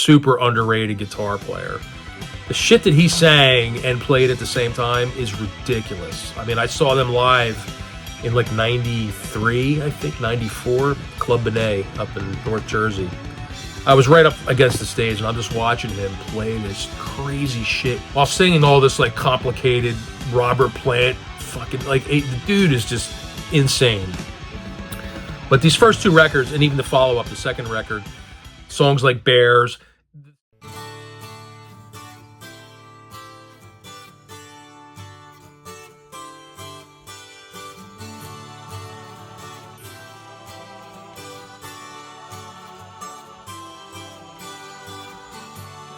super underrated guitar player. The shit that he sang and played at the same time is ridiculous. I mean, I saw them live in like 93, I think, 94, Club Benet up in North Jersey. I was right up against the stage and I'm just watching him play this crazy shit while singing all this like complicated Robert Plant fucking, like, the dude is just insane. But these first two records, and even the follow-up, the second record, songs like Bears,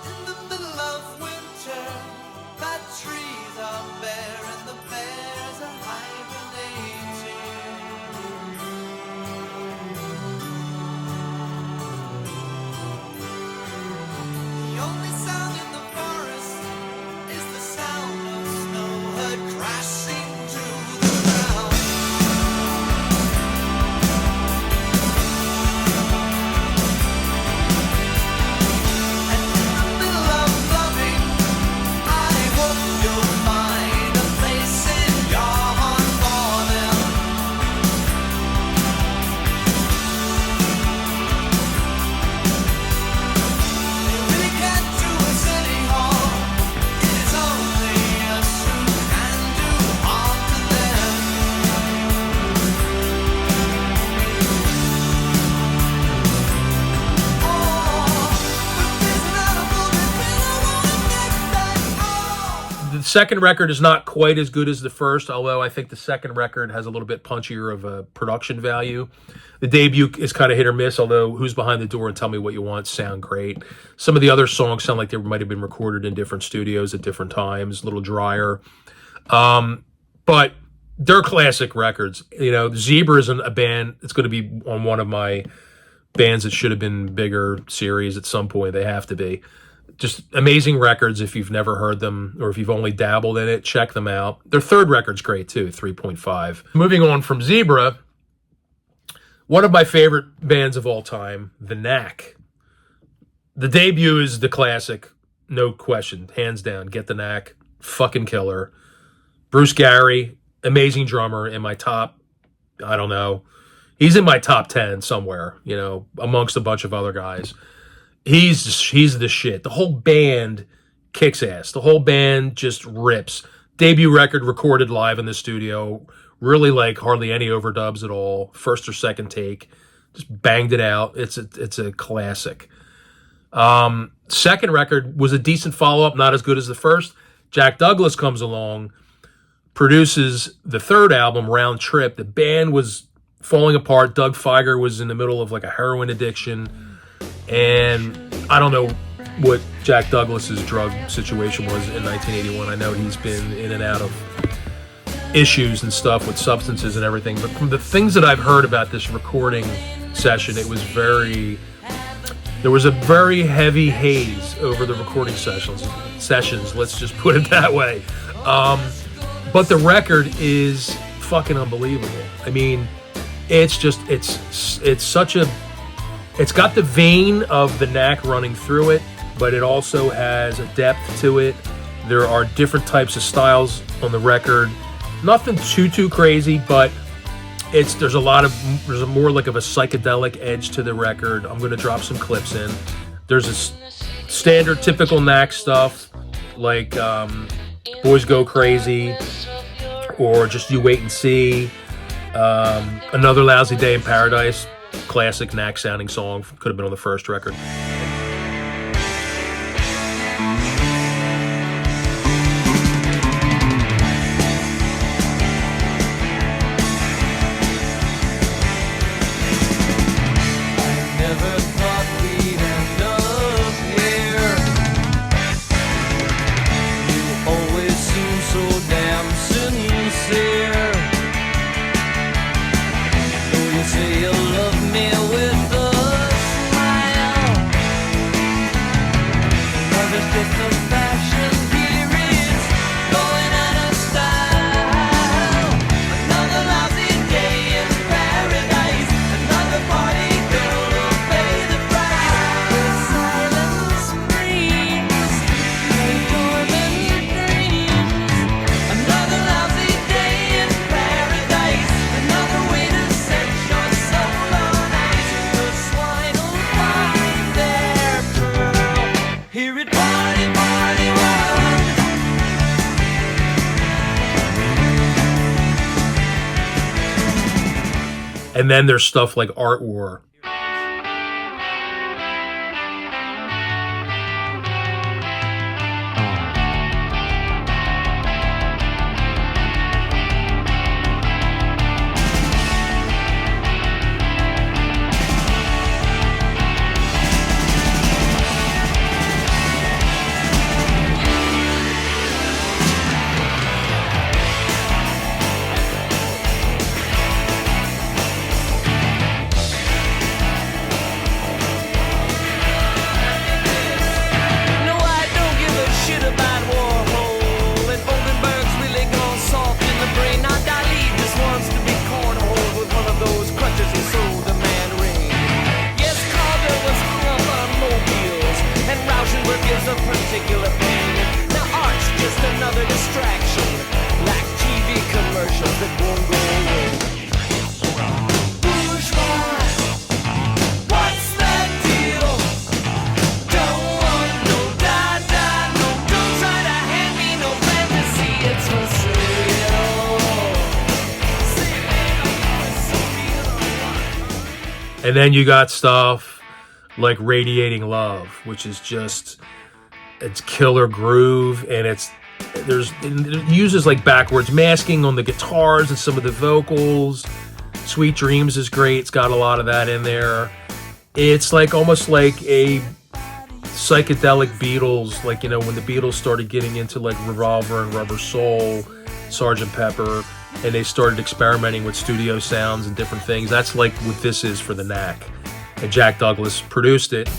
In the middle of winter, the trees are bare and the bears are hibernating. The only sound in the forest is the sound of snow heard crashing to the ground. And in the middle of loving, I hope you'll find a place in your heart for them. You really can't do us any harm. It is only us who can do harm to them. But there's an animal that really wanna get back on. the second record is not quite as good as the first, although I think the second record has a little bit punchier of a production value. The debut is kind of hit or miss, although Who's Behind the Door and Tell Me What You Want sound great. Some of the other songs sound like they might have been recorded in different studios at different times, a little drier. But they're classic records. You know, Zebra isn't a band. It's going to be on one of my bands that should have been bigger series at some point. They have to be. Just amazing records. If you've never heard them or if you've only dabbled in it, check them out. Their third record's great too, 3.5. Moving on from Zebra, one of my favorite bands of all time, The Knack. The debut is the classic, no question, hands down. Get the Knack, fucking killer. Bruce Gary, amazing drummer, in my top, I don't know, he's in my top 10 somewhere, you know, amongst a bunch of other guys. He's the shit. The whole band kicks ass. The whole band just rips. Debut record recorded live in the studio. Really like hardly any overdubs at all. First or second take. Just banged it out. It's a classic. Second record was a decent follow-up, not as good as the first. Jack Douglas comes along, produces the third album, Round Trip. The band was falling apart. Doug Feiger was in the middle of like a heroin addiction. And I don't know what Jack Douglas's drug situation was in 1981. I know he's been in and out of issues and stuff with substances and everything. But from the things that I've heard about this recording session, there was a very heavy haze over the recording sessions. Let's just put it that way. But the record is fucking unbelievable. I mean, it's got the vein of the Knack running through it, but it also has a depth to it. There are different types of styles on the record. Nothing too crazy, but there's a more like of a psychedelic edge to the record. I'm going to drop some clips in. There's a standard typical Knack stuff like Boys Go Crazy or Just You Wait and See. Another Lousy Day in Paradise, classic Knack sounding song, could have been on the first record. Never thought we'd end up here. You always seem so damn sincere. Though you say you love me with a smile, And then there's stuff like Art War. And then you got stuff like Radiating Love, which is just, it's killer groove, and it uses like backwards masking on the guitars and some of the vocals. Sweet Dreams is great. It's got a lot of that in there. It's like almost like a psychedelic Beatles, like, you know, when the Beatles started getting into like Revolver and Rubber Soul, Sgt. Pepper, and they started experimenting with studio sounds and different things. That's like what this is for the Knack. And Jack Douglas produced it.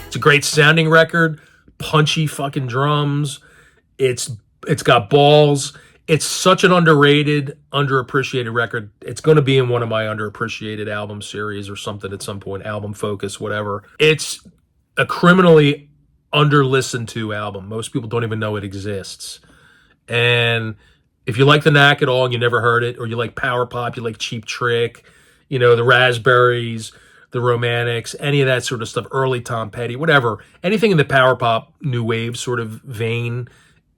It's a great sounding record, punchy fucking drums. It's got balls. It's such an underrated, underappreciated record. It's going to be in one of my underappreciated album series or something at some point, album focus, whatever. It's a criminally under-listened to album. Most people don't even know it exists. And if you like the Knack at all and you never heard it, or you like power pop, you like Cheap Trick, you know, the Raspberries, the Romantics, any of that sort of stuff, early Tom Petty, whatever, anything in the power pop, new wave sort of vein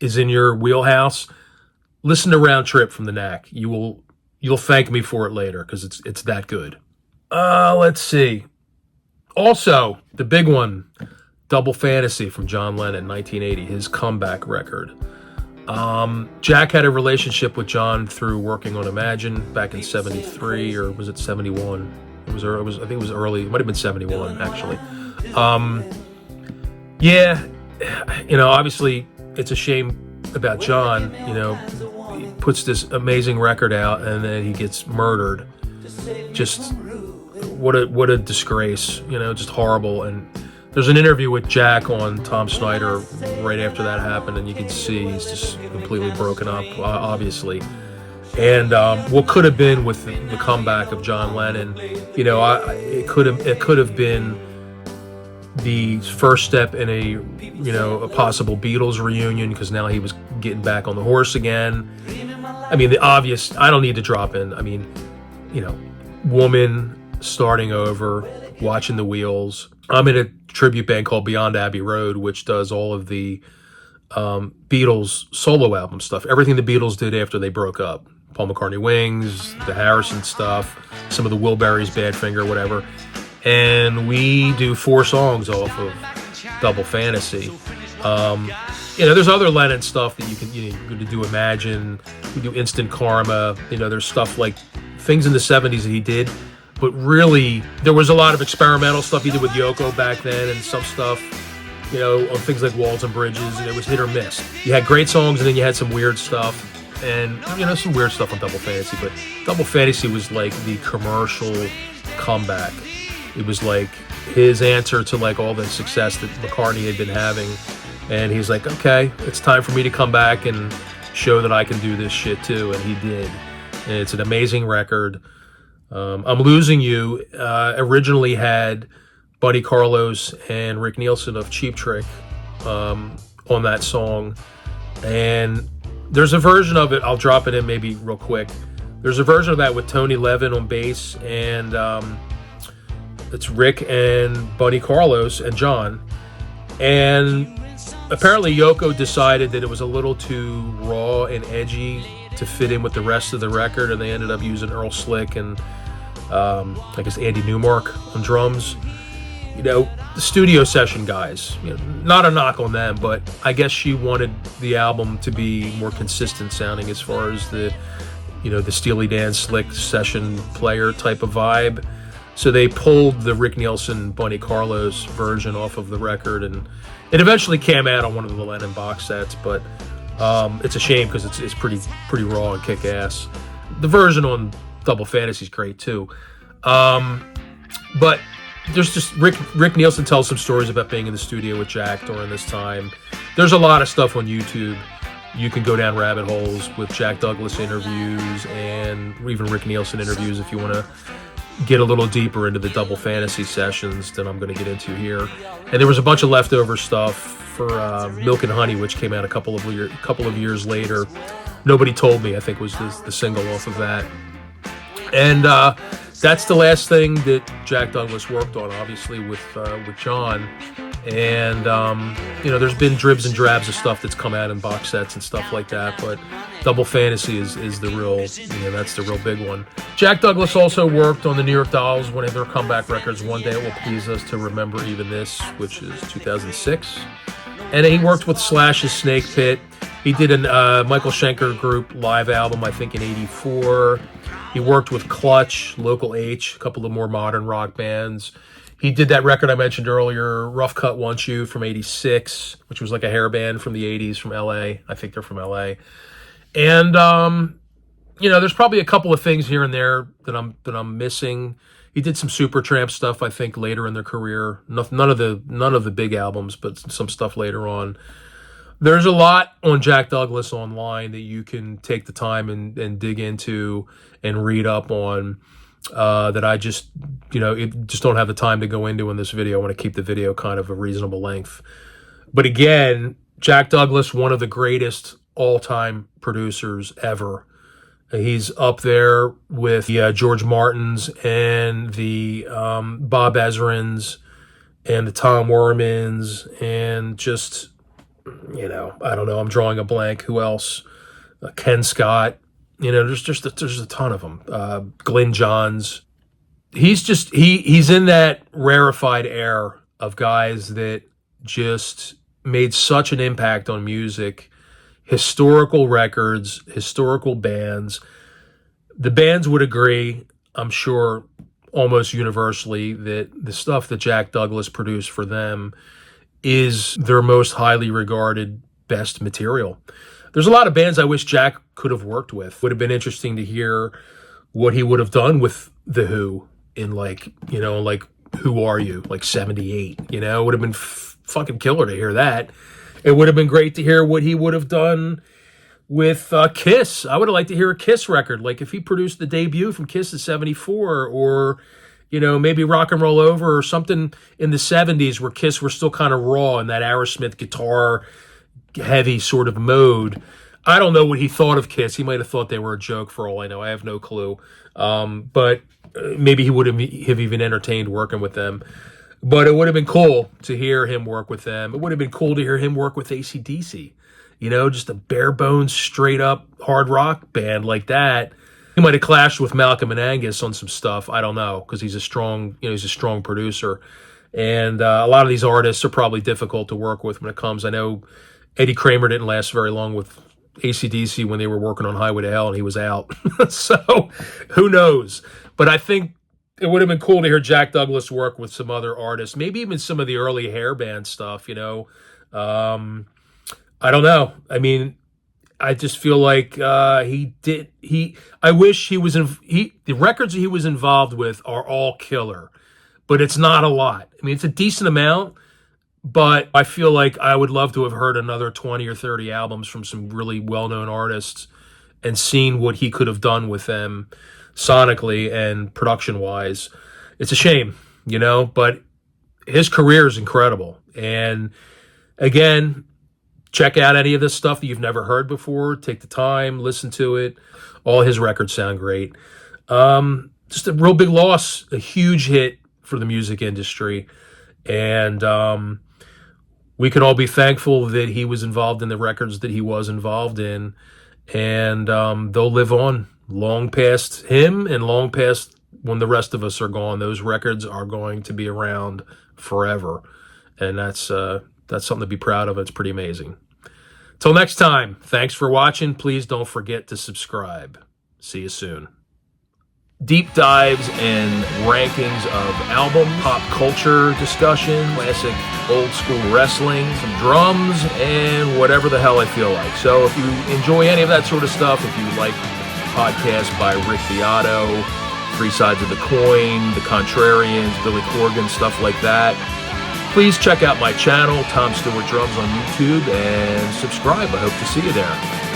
is in your wheelhouse, listen to Round Trip from the Knack. You'll thank me for it later, because it's that good. Let's see. Also, the big one, Double Fantasy from John Lennon, 1980, his comeback record. Jack had a relationship with John through working on Imagine back in 73, or was it 71? I think it was early. It might have been 71, actually. Yeah, you know, obviously it's a shame about John. You know, he puts this amazing record out and then he gets murdered. Just what a disgrace. You know, just horrible. And there's an interview with Jack on Tom Snyder right after that happened, and you can see he's just completely broken up, obviously. And what could have been with the comeback of John Lennon, you know, it could have been the first step in a possible Beatles reunion, because now he was getting back on the horse again. I mean, the obvious, I don't need to drop in. I mean, you know, Woman, Starting Over, Watching the Wheels. I'm in a tribute band called Beyond Abbey Road, which does all of the Beatles solo album stuff, everything the Beatles did after they broke up. Paul McCartney Wings, the Harrison stuff, some of the Wilburys, Badfinger, whatever. And we do 4 songs off of Double Fantasy. there's other Lennon stuff that you can do Imagine, you do Instant Karma. There's stuff like things in the 70s that he did, but really there was a lot of experimental stuff he did with Yoko back then, and some stuff, on things like Walls and Bridges, and it was hit or miss. You had great songs, and then you had some weird stuff, and some weird stuff on Double Fantasy. But Double Fantasy was like the commercial comeback. It was like his answer to like all the success that McCartney had been having. And he's like, okay, it's time for me to come back and show that I can do this shit too. And he did. And it's an amazing record. I'm Losing You originally had Buddy Carlos and Rick Nielsen of Cheap Trick on that song. And there's a version of it, I'll drop it in maybe real quick. There's a version of that with Tony Levin on bass, and it's Rick and Buddy Carlos and John. And apparently Yoko decided that it was a little too raw and edgy to fit in with the rest of the record, and they ended up using Earl Slick and I guess Andy Newmark on drums. The studio session guys, not a knock on them, but I guess she wanted the album to be more consistent sounding as far as the Steely Dan Slick session player type of vibe. So they pulled the Rick Nielsen, Buddy Carlos version off of the record, and it eventually came out on one of the Lennon box sets. But it's a shame because it's pretty raw and kick ass. The version on Double Fantasy is great too, but there's just Rick Nielsen tells some stories about being in the studio with Jack during this time. There's a lot of stuff on YouTube. You can go down rabbit holes with Jack Douglas interviews and even Rick Nielsen interviews if you want to get a little deeper into the Double Fantasy sessions than I'm going to get into here. And there was a bunch of leftover stuff for Milk and Honey, which came out a couple of years later. Nobody Told Me, I think, was the single off of that. And that's the last thing that Jack Douglas worked on, obviously, with John. And there's been dribs and drabs of stuff that's come out in box sets and stuff like that, but Double Fantasy is the real, that's the real big one. Jack Douglas also worked on the New York Dolls, one of their comeback records, One Day It Will Please Us to Remember Even This, which is 2006. And he worked with Slash's Snake Pit. He did a Michael Schenker Group live album, I think, in '84. He worked with Clutch, Local H, a couple of more modern rock bands. He did that record I mentioned earlier, Rough Cut Want You from '86, which was like a hair band from the '80s from LA. I think they're from LA. And there's probably a couple of things here and there that I'm missing. He did some Supertramp stuff, I think, later in their career. None of the big albums, but some stuff later on. There's a lot on Jack Douglas online that you can take the time and dig into and read up on. That I just don't have the time to go into in this video. I want to keep the video kind of a reasonable length. But again, Jack Douglas, one of the greatest all-time producers ever. He's up there with the George Martins and the Bob Ezrins and the Tom Wermans and just, I don't know, I'm drawing a blank. Who else? Ken Scott. There's a ton of them. Glyn Johns. He's in that rarefied air of guys that just made such an impact on music. Historical records, historical bands. The bands would agree, I'm sure, almost universally, that the stuff that Jack Douglas produced for them is their most highly regarded, best material. There's a lot of bands I wish Jack could have worked with. Would have been interesting to hear what he would have done with The Who in like Who Are You, like 78, It would have been fucking killer to hear that. It would have been great to hear what he would have done with Kiss. I would have liked to hear a Kiss record, like if he produced the debut from Kiss in 74, or maybe Rock and Roll Over or something in the 70s where Kiss were still kind of raw in that Aerosmith guitar heavy sort of mode. I don't know what he thought of Kiss. He might have thought they were a joke for all I know. I have no clue. But maybe he would have even entertained working with them. But it would have been cool to hear him work with them. It would have been cool to hear him work with AC/DC. Just a bare bones, straight up hard rock band like that. He might have clashed with Malcolm and Angus on some stuff. I don't know, because he's a strong producer. And a lot of these artists are probably difficult to work with when it comes. I know Eddie Kramer didn't last very long with AC/DC when they were working on Highway to Hell, and he was out. So who knows? But I think it would have been cool to hear Jack Douglas work with some other artists, maybe even some of the early hair band stuff, you know. I don't know. I mean, I just feel like I wish he was the records he was involved with are all killer, but it's not a lot. I mean, it's a decent amount, but I feel like I would love to have heard another 20 or 30 albums from some really well-known artists and seen what he could have done with them sonically and production-wise. It's a shame, you know, but his career is incredible. And again, check out any of this stuff that you've never heard before. Take the time, listen to it. All his records sound great. Just a real big loss, a huge hit for the music industry. And we can all be thankful that he was involved in the records that he was involved in. And they'll live on long past him and long past when the rest of us are gone. Those records are going to be around forever. And that's something to be proud of. It's pretty amazing. Till next time, thanks for watching. Please don't forget to subscribe. See you soon. Deep dives and rankings of album, pop culture discussion, classic old school wrestling, some drums, and whatever the hell I feel like. So if you enjoy any of that sort of stuff, if you like podcasts by Rick Beato, Three Sides of the Coin, The Contrarians, Billy Corgan, stuff like that, please check out my channel, Tom Stewart Drums on YouTube, and subscribe. I hope to see you there.